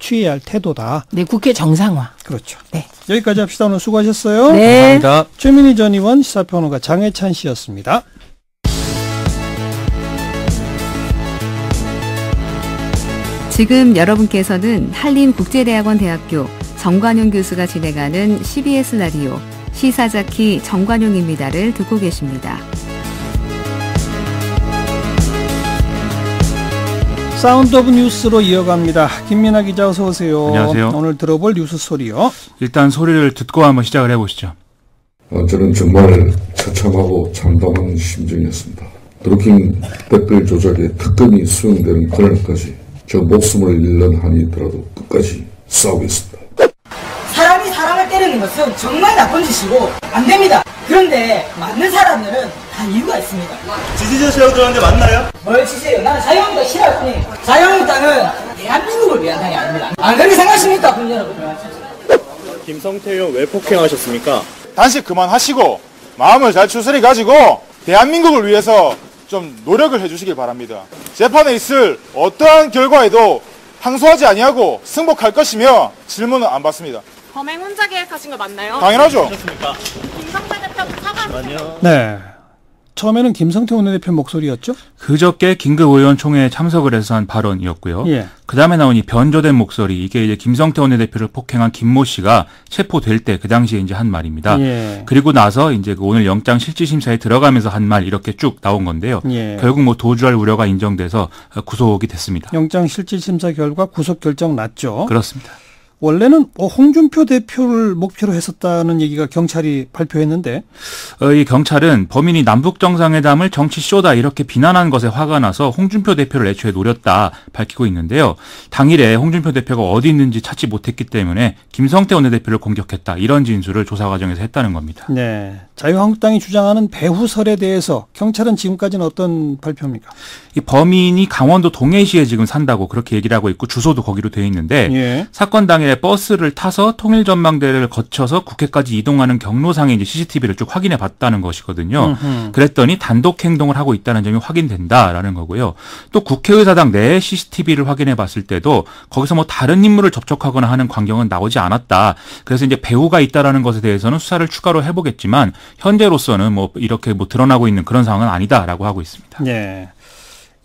취해야 할 태도다. 네, 국회 정상화. 그렇죠. 네. 여기까지 합시다. 오늘 수고하셨어요. 네. 감사합니다. 최민희 전 의원, 시사평론가 장혜찬 씨였습니다. 지금 여러분께서는 한림국제대학원 대학교 정관용 교수가 진행하는 CBS 라디오 시사자키 정관용입니다를 듣고 계십니다. 사운드 오브 뉴스로 이어갑니다. 김민아 기자 어서 오세요. 안녕하세요. 오늘 들어볼 뉴스 소리요. 일단 소리를 듣고 한번 시작을 해보시죠. 저는 정말 처참하고 참담한 심정이었습니다. 드루킹 댓글 조작에 특검이 수용되는 그날까지 저 목숨을 잃는 한이 있더라도 끝까지 싸우겠습니다. 사람이 사람을 때리는 것은 정말 나쁜 짓이고 안 됩니다. 그런데 맞는 사람들은 다 이유가 있습니다. 지지자시라고 들었는데 맞나요? 뭘 지지해요? 나는 자유한국당 싫어할 뿐이에요. 자유한국당은 대한민국을 위한 당이 아닙니다. 안 그렇게 생각하십니까? 군 여러분. 김성태 의원 왜 폭행하셨습니까? 단식 그만하시고 마음을 잘 추스리 가지고 대한민국을 위해서 좀 노력을 해주시길 바랍니다. 재판에 있을 어떠한 결과에도 항소하지 아니하고 승복할 것이며 질문은 안 받습니다. 범행 혼자 계획하신 거 맞나요? 당연하죠. 김성태 대표 사과. 아니요. 네. 처음에는 김성태 원내대표 목소리였죠? 그저께 긴급의원총회에 참석을 해서 한 발언이었고요. 예. 그 다음에 나온 이 변조된 목소리, 이게 이제 김성태 원내대표를 폭행한 김모 씨가 체포될 때 그 당시에 이제 한 말입니다. 예. 그리고 나서 이제 그 오늘 영장 실질심사에 들어가면서 한 말 이렇게 쭉 나온 건데요. 예. 결국 뭐 도주할 우려가 인정돼서 구속이 됐습니다. 영장 실질심사 결과 구속 결정 났죠? 그렇습니다. 원래는 홍준표 대표를 목표로 했었다는 얘기가 경찰이 발표했는데 이 경찰은 범인이 남북정상회담을 정치쇼다 이렇게 비난한 것에 화가 나서 홍준표 대표를 애초에 노렸다 밝히고 있는데요. 당일에 홍준표 대표가 어디 있는지 찾지 못했기 때문에 김성태 원내대표를 공격했다. 이런 진술을 조사 과정에서 했다는 겁니다. 네, 자유한국당이 주장하는 배후설에 대해서 경찰은 지금까지는 어떤 발표입니까? 이 범인이 강원도 동해시에 지금 산다고 그렇게 얘기를 하고 있고 주소도 거기로 돼 있는데 예. 사건 당일에 버스를 타서 통일전망대를 거쳐서 국회까지 이동하는 경로상에 이제 CCTV를 쭉 확인해 봤다는 것이거든요. 그랬더니 단독 행동을 하고 있다는 점이 확인된다라는 거고요. 또 국회의사당 내 CCTV를 확인해 봤을 때도 거기서 뭐 다른 인물을 접촉하거나 하는 광경은 나오지 않았다. 그래서 이제 배후가 있다라는 것에 대해서는 수사를 추가로 해보겠지만 현재로서는 뭐 이렇게 뭐 드러나고 있는 그런 상황은 아니다라고 하고 있습니다. 네.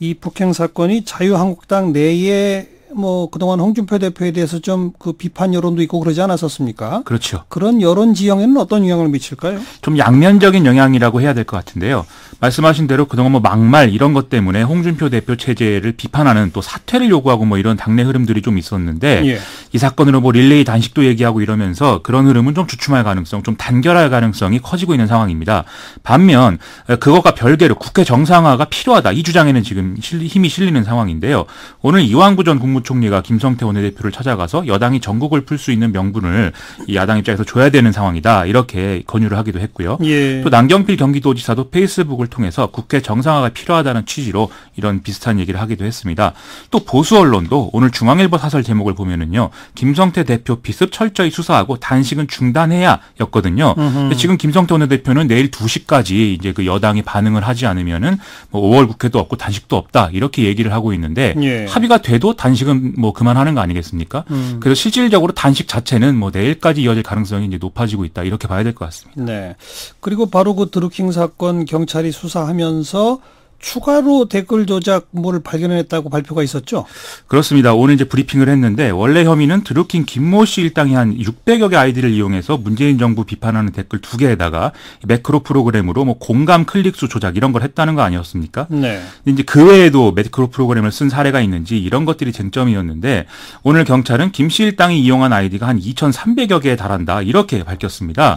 이 폭행 사건이 자유한국당 내에 뭐 그동안 홍준표 대표에 대해서 좀 그 비판 여론도 있고 그러지 않았었습니까? 그렇죠. 그런 여론 지형에는 어떤 영향을 미칠까요? 좀 양면적인 영향이라고 해야 될 것 같은데요. 말씀하신 대로 그동안 뭐 막말 이런 것 때문에 홍준표 대표 체제를 비판하는 또 사퇴를 요구하고 뭐 이런 당내 흐름들이 좀 있었는데 예. 이 사건으로 뭐 릴레이 단식도 얘기하고 이러면서 그런 흐름은 좀 주춤할 가능성, 좀 단결할 가능성이 커지고 있는 상황입니다. 반면 그것과 별개로 국회 정상화가 필요하다. 이 주장에는 지금 힘이 실리는 상황인데요. 오늘 이완구 전 국무총리가 김성태 원내대표를 찾아가서 여당이 전국을 풀 수 있는 명분을 이 야당 입장에서 줘야 되는 상황이다. 이렇게 권유를 하기도 했고요. 예. 또 남경필 경기도지사도 페이스북을 통해서 국회 정상화가 필요하다는 취지로 이런 비슷한 얘기를 하기도 했습니다. 또 보수 언론도 오늘 중앙일보 사설 제목을 보면은요. 김성태 대표 비습 철저히 수사하고 단식은 중단해야 였거든요. 근데 지금 김성태 원내대표는 내일 2시까지 이제 그 여당이 반응을 하지 않으면은 뭐 5월 국회도 없고 단식도 없다. 이렇게 얘기를 하고 있는데 예. 합의가 돼도 단식은 뭐 그만하는 거 아니겠습니까? 그래서 실질적으로 단식 자체는 뭐 내일까지 이어질 가능성이 이제 높아지고 있다. 이렇게 봐야 될 것 같습니다. 네. 그리고 바로 그 드루킹 사건 경찰이 수사하면서 추가로 댓글 조작물을 발견했다고 발표가 있었죠? 그렇습니다. 오늘 이제 브리핑을 했는데 원래 혐의는 드루킹 김모 씨 일당이 한 600여 개 아이디를 이용해서 문재인 정부 비판하는 댓글 2개에다가 매크로 프로그램으로 뭐 공감 클릭수 조작 이런 걸 했다는 거 아니었습니까? 네. 이제 그 외에도 매크로 프로그램을 쓴 사례가 있는지 이런 것들이 쟁점이었는데 오늘 경찰은 김 씨 일당이 이용한 아이디가 한 2,300여 개에 달한다 이렇게 밝혔습니다.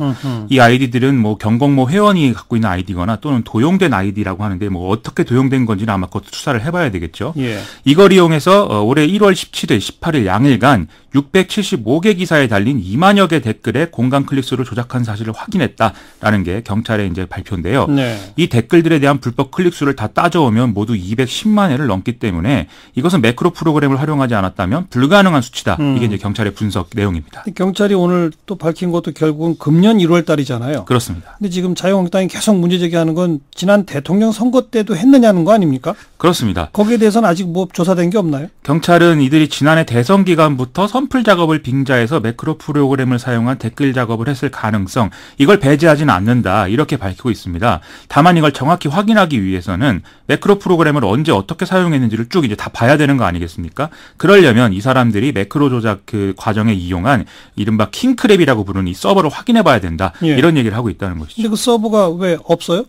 이 아이디들은 뭐 경공모 회원이 갖고 있는 아이디거나 또는 도용된 아이디라고 하는데 뭐 어떻게 도용된 건지는 아마 그것도 수사를 해봐야 되겠죠. 예. 이걸 이용해서 올해 1월 17일, 18일 양일간 675개 기사에 달린 2만여 개 댓글에 공감 클릭수를 조작한 사실을 확인했다라는 게 경찰의 이제 발표인데요. 네. 이 댓글들에 대한 불법 클릭수를 다 따져오면 모두 210만 회를 넘기 때문에 이것은 매크로 프로그램을 활용하지 않았다면 불가능한 수치다. 이게 이제 경찰의 분석 내용입니다. 경찰이 오늘 또 밝힌 것도 결국은 금년 1월 달이잖아요. 그렇습니다. 근데 지금 자유한국당이 계속 문제 제기하는 건 지난 대통령 선거 때도 했느냐는 거 아닙니까? 그렇습니다. 거기에 대해서는 아직 뭐 조사된 게 없나요? 경찰은 이들이 지난해 대선 기간부터 선풀 작업을 빙자해서 매크로 프로그램을 사용한 댓글 작업을 했을 가능성, 이걸 배제하지는 않는다 이렇게 밝히고 있습니다. 다만 이걸 정확히 확인하기 위해서는 매크로 프로그램을 언제 어떻게 사용했는지를 쭉 이제 다 봐야 되는 거 아니겠습니까? 그러려면 이 사람들이 매크로 조작 그 과정에 이용한 이른바 킹크랩이라고 부르는 이 서버를 확인해 봐야 된다. 예. 이런 얘기를 하고 있다는 것이죠. 근데 그 서버가 왜 없어요?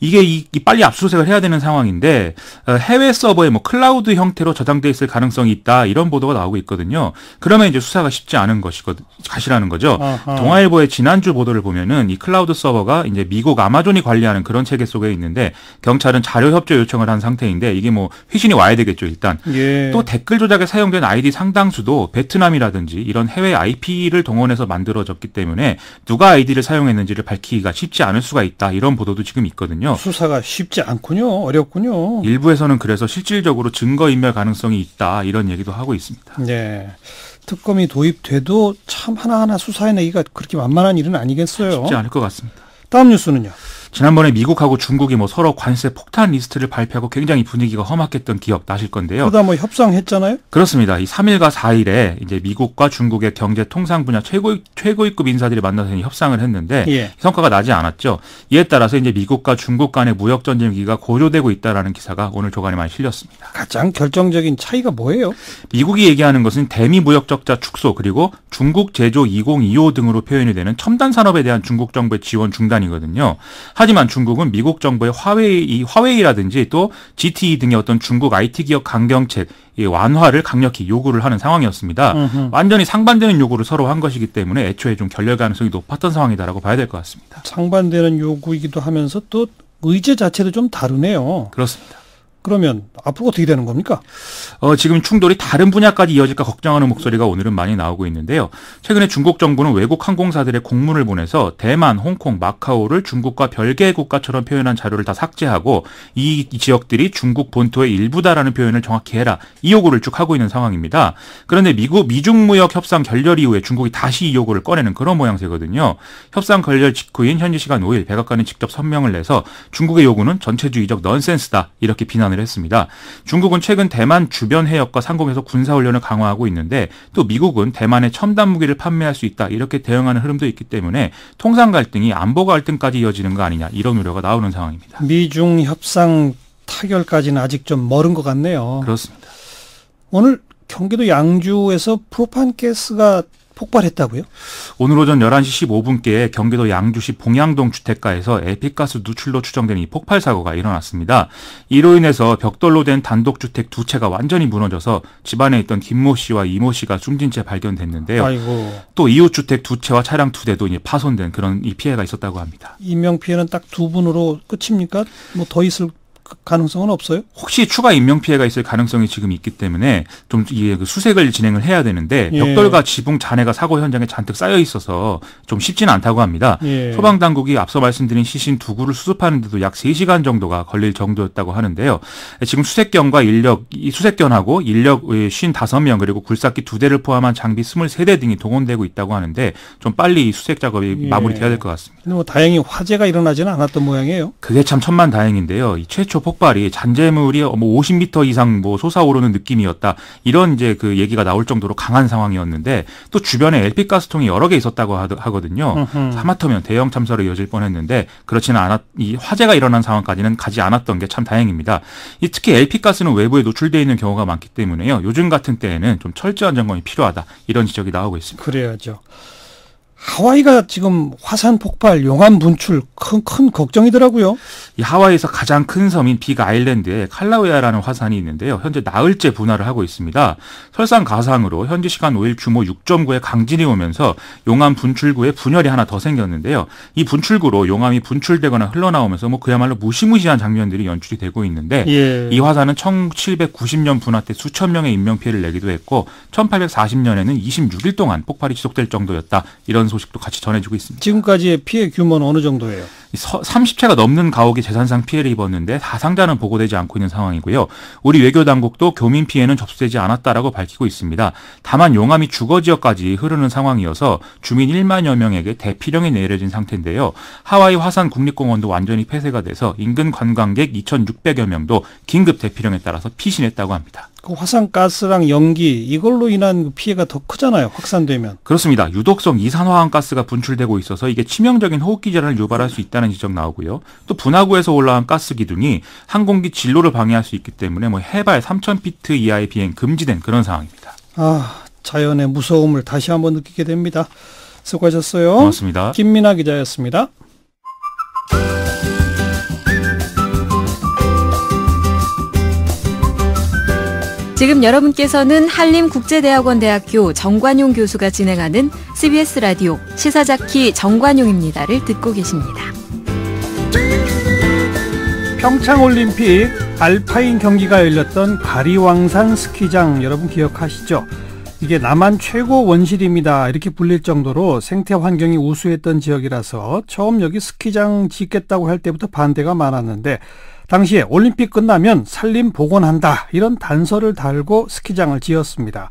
이게 빨리 압수수색을 해야 되는 상황인데 해외 서버에 뭐 클라우드 형태로 저장돼 있을 가능성이 있다 이런 보도가 나오고 있거든요. 그러면 이제 수사가 쉽지 않은 것이라는 거죠. 아하. 동아일보의 지난주 보도를 보면은 이 클라우드 서버가 이제 미국 아마존이 관리하는 그런 체계 속에 있는데 경찰은 자료 협조 요청을 한 상태인데 이게 뭐 회신이 와야 되겠죠 일단. 예. 또 댓글 조작에 사용된 아이디 상당수도 베트남이라든지 이런 해외 IP를 동원해서 만들어졌기 때문에 누가 아이디를 사용했는지를 밝히기가 쉽지 않을 수가 있다 이런 보도도 지금 있거든요. 수사가 쉽지 않군요. 어렵군요. 일부에서는 그래서 실질적으로 증거인멸 가능성이 있다 이런 얘기도 하고 있습니다. 네. 특검이 도입돼도 참 하나하나 수사해내기가 그렇게 만만한 일은 아니겠어요. 쉽지 않을 것 같습니다. 다음 뉴스는요. 지난번에 미국하고 중국이 뭐 서로 관세 폭탄 리스트를 발표하고 굉장히 분위기가 험악했던 기억 나실 건데요. 그러다 뭐 협상했잖아요? 그렇습니다. 이 3일과 4일에 이제 미국과 중국의 경제 통상 분야 최고위급 인사들이 만나서 협상을 했는데 예. 성과가 나지 않았죠. 이에 따라서 이제 미국과 중국 간의 무역 전쟁 위기가 고조되고 있다라는 기사가 오늘 조간에 많이 실렸습니다. 가장 결정적인 차이가 뭐예요? 미국이 얘기하는 것은 대미 무역 적자 축소 그리고 중국 제조 2025 등으로 표현이 되는 첨단 산업에 대한 중국 정부의 지원 중단이거든요. 하지만 중국은 미국 정부의 화웨이라든지 또 GTE 등의 어떤 중국 IT 기업 강경책 완화를 강력히 요구를 하는 상황이었습니다. 완전히 상반되는 요구를 서로 한 것이기 때문에 애초에 좀 결렬 가능성이 높았던 상황이다라고 봐야 될 것 같습니다. 상반되는 요구이기도 하면서 또 의제 자체도 좀 다르네요. 그렇습니다. 그러면 앞으로 어떻게 되는 겁니까? 지금 충돌이 다른 분야까지 이어질까 걱정하는 목소리가 오늘은 많이 나오고 있는데요. 최근에 중국 정부는 외국 항공사들의 공문을 보내서 대만, 홍콩, 마카오를 중국과 별개의 국가처럼 표현한 자료를 다 삭제하고 이 지역들이 중국 본토의 일부다라는 표현을 정확히 해라. 이 요구를 쭉 하고 있는 상황입니다. 그런데 미중 무역 협상 결렬 이후에 중국이 다시 이 요구를 꺼내는 그런 모양새거든요. 협상 결렬 직후인 현지 시간 5일 백악관이 직접 성명을 내서 중국의 요구는 전체주의적 넌센스다. 이렇게 비난을 했습니다. 중국은 최근 대만 주변 해역과 상공에서 군사훈련을 강화하고 있는데 또 미국은 대만에 첨단 무기를 판매할 수 있다 이렇게 대응하는 흐름도 있기 때문에 통상 갈등이 안보 갈등까지 이어지는 거 아니냐 이런 우려가 나오는 상황입니다. 미중 협상 타결까지는 아직 좀 멀은 것 같네요. 그렇습니다. 오늘 경기도 양주에서 프로판가스가 폭발했다고요? 오늘 오전 11시 15분께 경기도 양주시 봉양동 주택가에서 LP가스 누출로 추정되는 이 폭발 사고가 일어났습니다. 이로 인해서 벽돌로 된 단독주택 두 채가 완전히 무너져서 집안에 있던 김모 씨와 이모 씨가 숨진 채 발견됐는데요. 아이고. 또 이웃주택 두 채와 차량 두 대도 이제 파손된 그런 이 피해가 있었다고 합니다. 인명피해는 딱 두 분으로 끝입니까? 뭐 더 있을 가능성은 없어요? 혹시 추가 인명피해가 있을 가능성이 지금 있기 때문에 좀 수색을 진행을 해야 되는데 예. 벽돌과 지붕 잔해가 사고 현장에 잔뜩 쌓여 있어서 좀 쉽지는 않다고 합니다. 예. 소방당국이 앞서 말씀드린 시신 두 구를 수습하는데도 약 3시간 정도가 걸릴 정도였다고 하는데요. 지금 수색견과 수색견하고 인력 55명 그리고 굴삭기 2대를 포함한 장비 23대 등이 동원되고 있다고 하는데 좀 빨리 수색 작업이 마무리돼야 될 것 같습니다. 뭐 다행히 화재가 일어나지는 않았던 모양이에요. 그게 참 천만다행인데요. 이 최초 폭발이 잔재물이 50m 이상 솟아오르는 느낌이었다. 이런 이제 그 얘기가 나올 정도로 강한 상황이었는데 또 주변에 LP 가스통이 여러 개 있었다고 하거든요. 하마터면 대형 참사로 이어질 뻔했는데 그렇지는 이 화재가 일어난 상황까지는 가지 않았던 게 참 다행입니다. 특히 LP 가스는 외부에 노출되어 있는 경우가 많기 때문에요. 요즘 같은 때에는 좀 철저한 점검이 필요하다. 이런 지적이 나오고 있습니다. 그래야죠. 하와이가 지금 화산 폭발, 용암 분출 큰 걱정이더라고요. 이 하와이에서 가장 큰 섬인 빅 아일랜드에 칼라우야라는 화산이 있는데요. 현재 나흘째 분화를 하고 있습니다. 설상가상으로 현지 시간 5일 규모 6.9의 강진이 오면서 용암 분출구에 분열이 하나 더 생겼는데요. 이 분출구로 용암이 분출되거나 흘러나오면서 그야말로 무시무시한 장면들이 연출이 되고 있는데 예. 이 화산은 1790년 분화 때 수천 명의 인명피해를 내기도 했고 1840년에는 26일 동안 폭발이 지속될 정도였다. 이런 소식도 같이 전해지고 있습니다. 지금까지의 피해 규모는 어느 정도예요? 30채가 넘는 가옥이 재산상 피해를 입었는데 사상자는 보고되지 않고 있는 상황이고요. 우리 외교당국도 교민 피해는 접수되지 않았다라고 밝히고 있습니다. 다만 용암이 주거 지역까지 흐르는 상황이어서 주민 1만여 명에게 대피령이 내려진 상태인데요. 하와이 화산 국립공원도 완전히 폐쇄가 돼서 인근 관광객 2,600여 명도 긴급 대피령에 따라서 피신했다고 합니다. 그 화산가스랑 연기 이걸로 인한 피해가 더 크잖아요. 확산되면. 그렇습니다. 유독성 이산화황가스가 분출되고 있어서 이게 치명적인 호흡기 질환을 유발할 수 있다는 지적 나오고요. 또 분화구에서 올라온 가스 기둥이 항공기 진로를 방해할 수 있기 때문에 해발 3,000피트 이하의 비행 금지된 그런 상황입니다. 자연의 무서움을 다시 한번 느끼게 됩니다. 수고하셨어요. 고맙습니다. 김민아 기자였습니다. 지금 여러분께서는 한림국제대학원대학교 정관용 교수가 진행하는 CBS 라디오 시사자키 정관용입니다를 듣고 계십니다. 평창올림픽 알파인 경기가 열렸던 가리왕산 스키장 여러분 기억하시죠? 이게 남한 최고 원시림이다 이렇게 불릴 정도로 생태 환경이 우수했던 지역이라서 처음 여기 스키장 짓겠다고 할 때부터 반대가 많았는데 당시에 올림픽 끝나면 산림 복원한다 이런 단서를 달고 스키장을 지었습니다.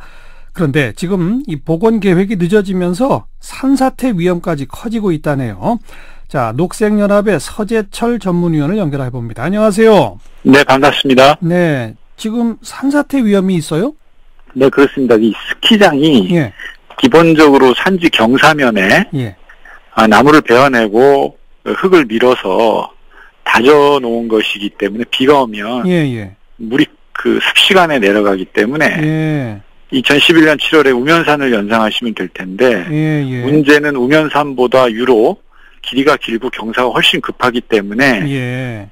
그런데 지금 이 복원 계획이 늦어지면서 산사태 위험까지 커지고 있다네요. 자, 녹색연합의 서재철 전문위원을 연결해 봅니다. 안녕하세요. 네, 반갑습니다. 네, 지금 산사태 위험이 있어요? 네, 그렇습니다. 이 스키장이 기본적으로 산지 경사면에 나무를 베어내고 흙을 밀어서 다져놓은 것이기 때문에 비가 오면 물이 그 습시간에 내려가기 때문에 2011년 7월에 우면산을 연상하시면 될 텐데 문제는 우면산보다 유로 길이가 길고 경사가 훨씬 급하기 때문에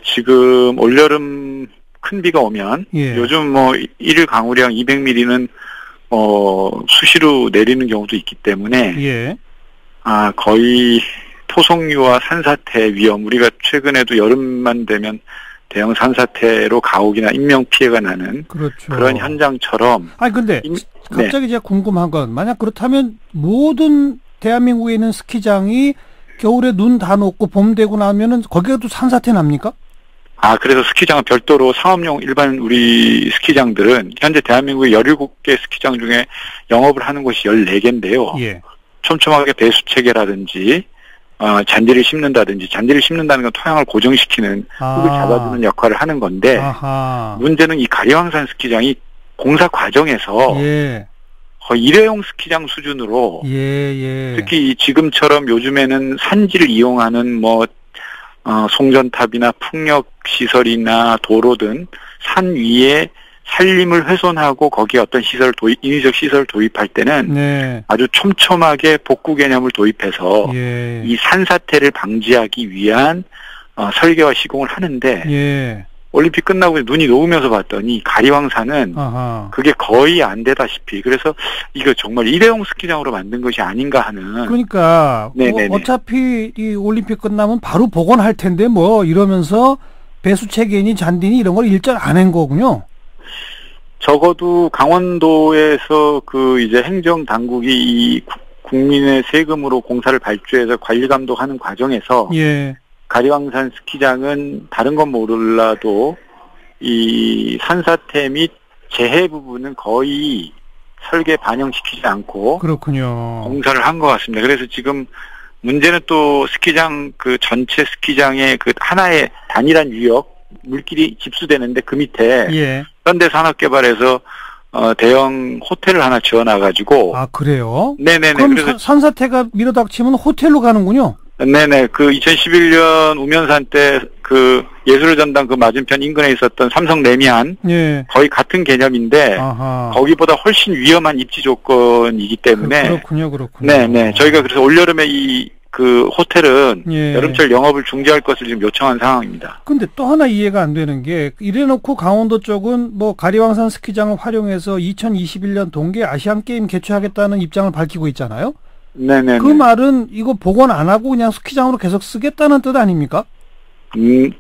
지금 올여름 큰 비가 오면 요즘 일일 강우량 200mm는 수시로 내리는 경우도 있기 때문에 거의 토속류와 산사태 위험, 우리가 최근에도 여름만 되면 대형 산사태로 가옥이나 인명피해가 나는 그런 현장처럼. 근데 갑자기 제가 궁금한 건 만약 그렇다면 모든 대한민국에 있는 스키장이 겨울에 눈 다 녹고 봄 되고 나면은 거기에도 산사태 납니까? 그래서 스키장은 별도로 상업용 일반 우리 스키장들은 현재 대한민국의 17개 스키장 중에 영업을 하는 곳이 14개인데요. 촘촘하게 배수 체계라든지 잔디를 심는다든지, 잔디를 심는다는 건 토양을 고정시키는 흙을 잡아주는 역할을 하는 건데 문제는 이 가리왕산 스키장이 공사 과정에서 거의 일회용 스키장 수준으로 특히 지금처럼 요즘에는 산지를 이용하는 송전탑이나 풍력시설이나 도로 등 산 위에 산림을 훼손하고 거기에 어떤 인위적 시설을 도입할 때는 아주 촘촘하게 복구 개념을 도입해서 이 산사태를 방지하기 위한 설계와 시공을 하는데 올림픽 끝나고 눈이 녹으면서 봤더니 가리왕산은 그게 거의 안 되다시피 그래서 이거 정말 일회용 스키장으로 만든 것이 아닌가 하는. 그러니까 어차피 이 올림픽 끝나면 바로 복원할 텐데 이러면서 배수 체계니 잔디니 이런 걸 일절 안 한 거군요. 적어도 강원도에서 이제 행정 당국이 이 국민의 세금으로 공사를 발주해서 관리 감독하는 과정에서 가리왕산 스키장은 다른 건 몰라도 이 산사태 및 재해 부분은 거의 설계 반영시키지 않고 공사를 한 것 같습니다. 그래서 지금 문제는 또 스키장 전체 스키장의 하나의 단일한 유역 물길이 집수되는데 그 밑에 현대산업개발에서 대형 호텔을 하나 지어놔가지고. 그래요? 네네네. 그럼 그래서 산사태가 밀어닥치면 호텔로 가는군요. 네네. 2011년 우면산 때 예술의 전당 맞은편 인근에 있었던 삼성 레미안 거의 같은 개념인데 거기보다 훨씬 위험한 입지 조건이기 때문에 그렇군요. 네네. 저희가 그래서 올여름에 호텔은 여름철 영업을 중지할 것을 지금 요청한 상황입니다. 근데 또 하나 이해가 안 되는 게 이래놓고 강원도 쪽은 가리왕산 스키장을 활용해서 2021년 동계 아시안게임 개최하겠다는 입장을 밝히고 있잖아요. 네네. 그 말은 이거 복원 안 하고 그냥 스키장으로 계속 쓰겠다는 뜻 아닙니까?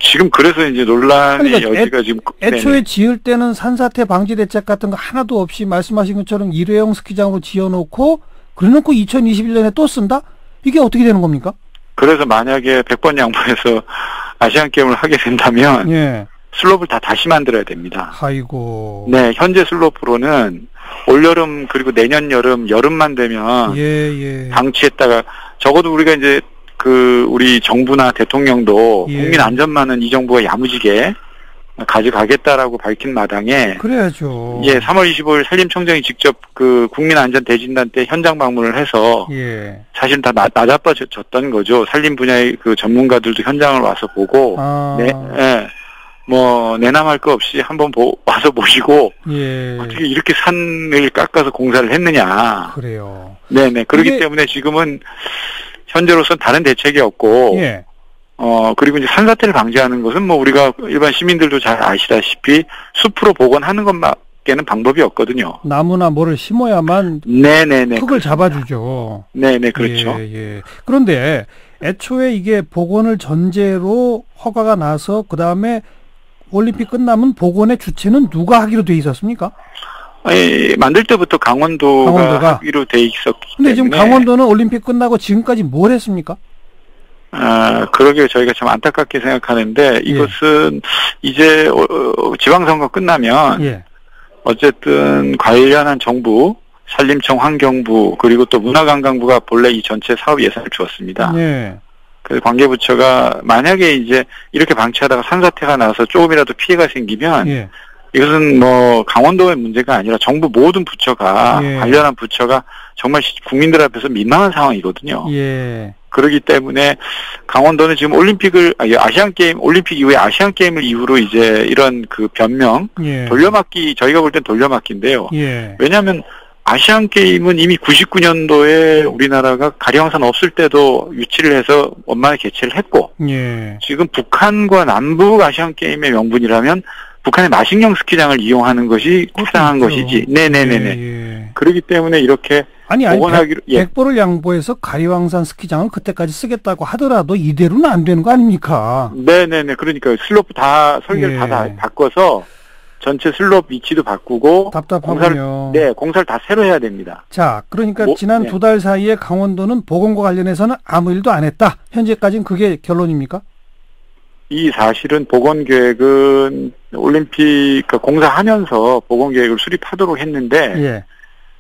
지금 그래서 이제 논란의 여지가 지금. 애초에 지을 때는 산사태 방지 대책 같은 거 하나도 없이 말씀하신 것처럼 일회용 스키장으로 지어놓고 그래놓고 2021년에 또 쓴다? 이게 어떻게 되는 겁니까? 그래서 만약에 100번 양보해서 아시안게임을 하게 된다면 예. 슬로프를 다시 만들어야 됩니다. 아이고. 네, 현재 슬로프로는 올여름 그리고 내년 여름만 되면 방치했다가 적어도 우리가 이제 우리 정부나 대통령도 국민 안전만은 이 정부가 야무지게 가져가겠다라고 밝힌 마당에 그래야죠. 예, 3월 25일 산림청장이 직접 국민안전대진단 때 현장 방문을 해서 사실은 다 낮아빠졌던 거죠. 산림 분야의 전문가들도 현장을 와서 보고 내남할 거 없이 한번 와서 보시고 어떻게 이렇게 산을 깎아서 공사를 했느냐. 그래요. 네네. 그렇기 때문에 지금은 현재로서는 다른 대책이 없고 그리고 이제 산사태를 방지하는 것은 우리가 일반 시민들도 잘 아시다시피 숲으로 복원하는 것밖에는 방법이 없거든요. 나무나 뭐를 심어야만 네네네. 흙을 잡아주죠. 네네, 그렇죠. 그런데 애초에 이게 복원을 전제로 허가가 나서 그 다음에 올림픽 끝나면 복원의 주체는 누가 하기로 돼 있었습니까? 만들 때부터 강원도가 하기로 돼 있었기 때문에. 근데 지금 강원도는 올림픽 끝나고 지금까지 뭘 했습니까? 그러게 저희가 참 안타깝게 생각하는데 이것은 이제 지방선거 끝나면 어쨌든 관련한 정부, 산림청, 환경부 그리고 또 문화관광부가 본래 이 전체 사업 예산을 주었습니다. 그래서 관계부처가 만약에 이제 이렇게 방치하다가 산사태가 나서 조금이라도 피해가 생기면 이것은 강원도의 문제가 아니라 정부 모든 부처가 관련한 부처가 정말 국민들 앞에서 민망한 상황이거든요. 그렇기 때문에 강원도는 지금 올림픽 이후에 아시안게임을 이후로 이제 이런 변명, 돌려막기, 저희가 볼 땐 돌려막기인데요. 왜냐하면 아시안게임은 이미 99년도에 우리나라가 가리황산 없을 때도 유치를 해서 원만하게 개최를 했고, 지금 북한과 남북 아시안게임의 명분이라면 북한의 마식령 스키장을 이용하는 것이 타당한 것이지. 네네네네. 그렇기 때문에 이렇게 복원하기로 100보를 양보해서 가리황산 스키장을 그때까지 쓰겠다고 하더라도 이대로는 안 되는 거 아닙니까? 네네네. 그러니까 슬로프 다 설계를 다 바꿔서 전체 슬로프 위치도 바꾸고 답답하군요. 공사를 다 새로 해야 됩니다. 자, 그러니까 지난 2달 사이에 강원도는 복원과 관련해서는 아무 일도 안 했다. 현재까지는 그게 결론입니까? 이 사실은 복원 계획은 올림픽 공사하면서 복원 계획을 수립하도록 했는데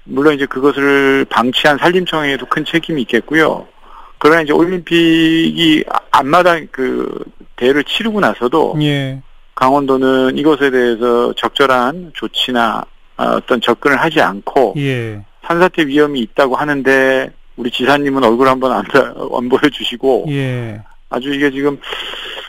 물론 이제 그것을 방치한 산림청에도 큰 책임이 있겠고요. 그러나 이제 올림픽이 앞마당 대회를 치르고 나서도 강원도는 이것에 대해서 적절한 조치나 어떤 접근을 하지 않고 산사태 위험이 있다고 하는데 우리 지사님은 얼굴 한번 안 보여주시고 아주 이게 지금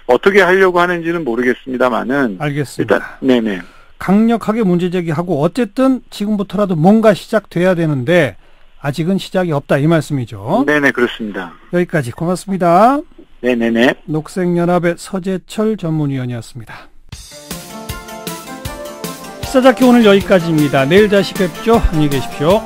어떻게 하려고 하는지는 모르겠습니다만은 알겠습니다. 일단 네네. 강력하게 문제제기하고 어쨌든 지금부터라도 뭔가 시작돼야 되는데 아직은 시작이 없다 이 말씀이죠. 네네 그렇습니다. 여기까지 고맙습니다. 네네네. 녹색연합의 서재철 전문위원이었습니다. 시사잡기 오늘 여기까지입니다. 내일 다시 뵙죠. 안녕히 계십시오.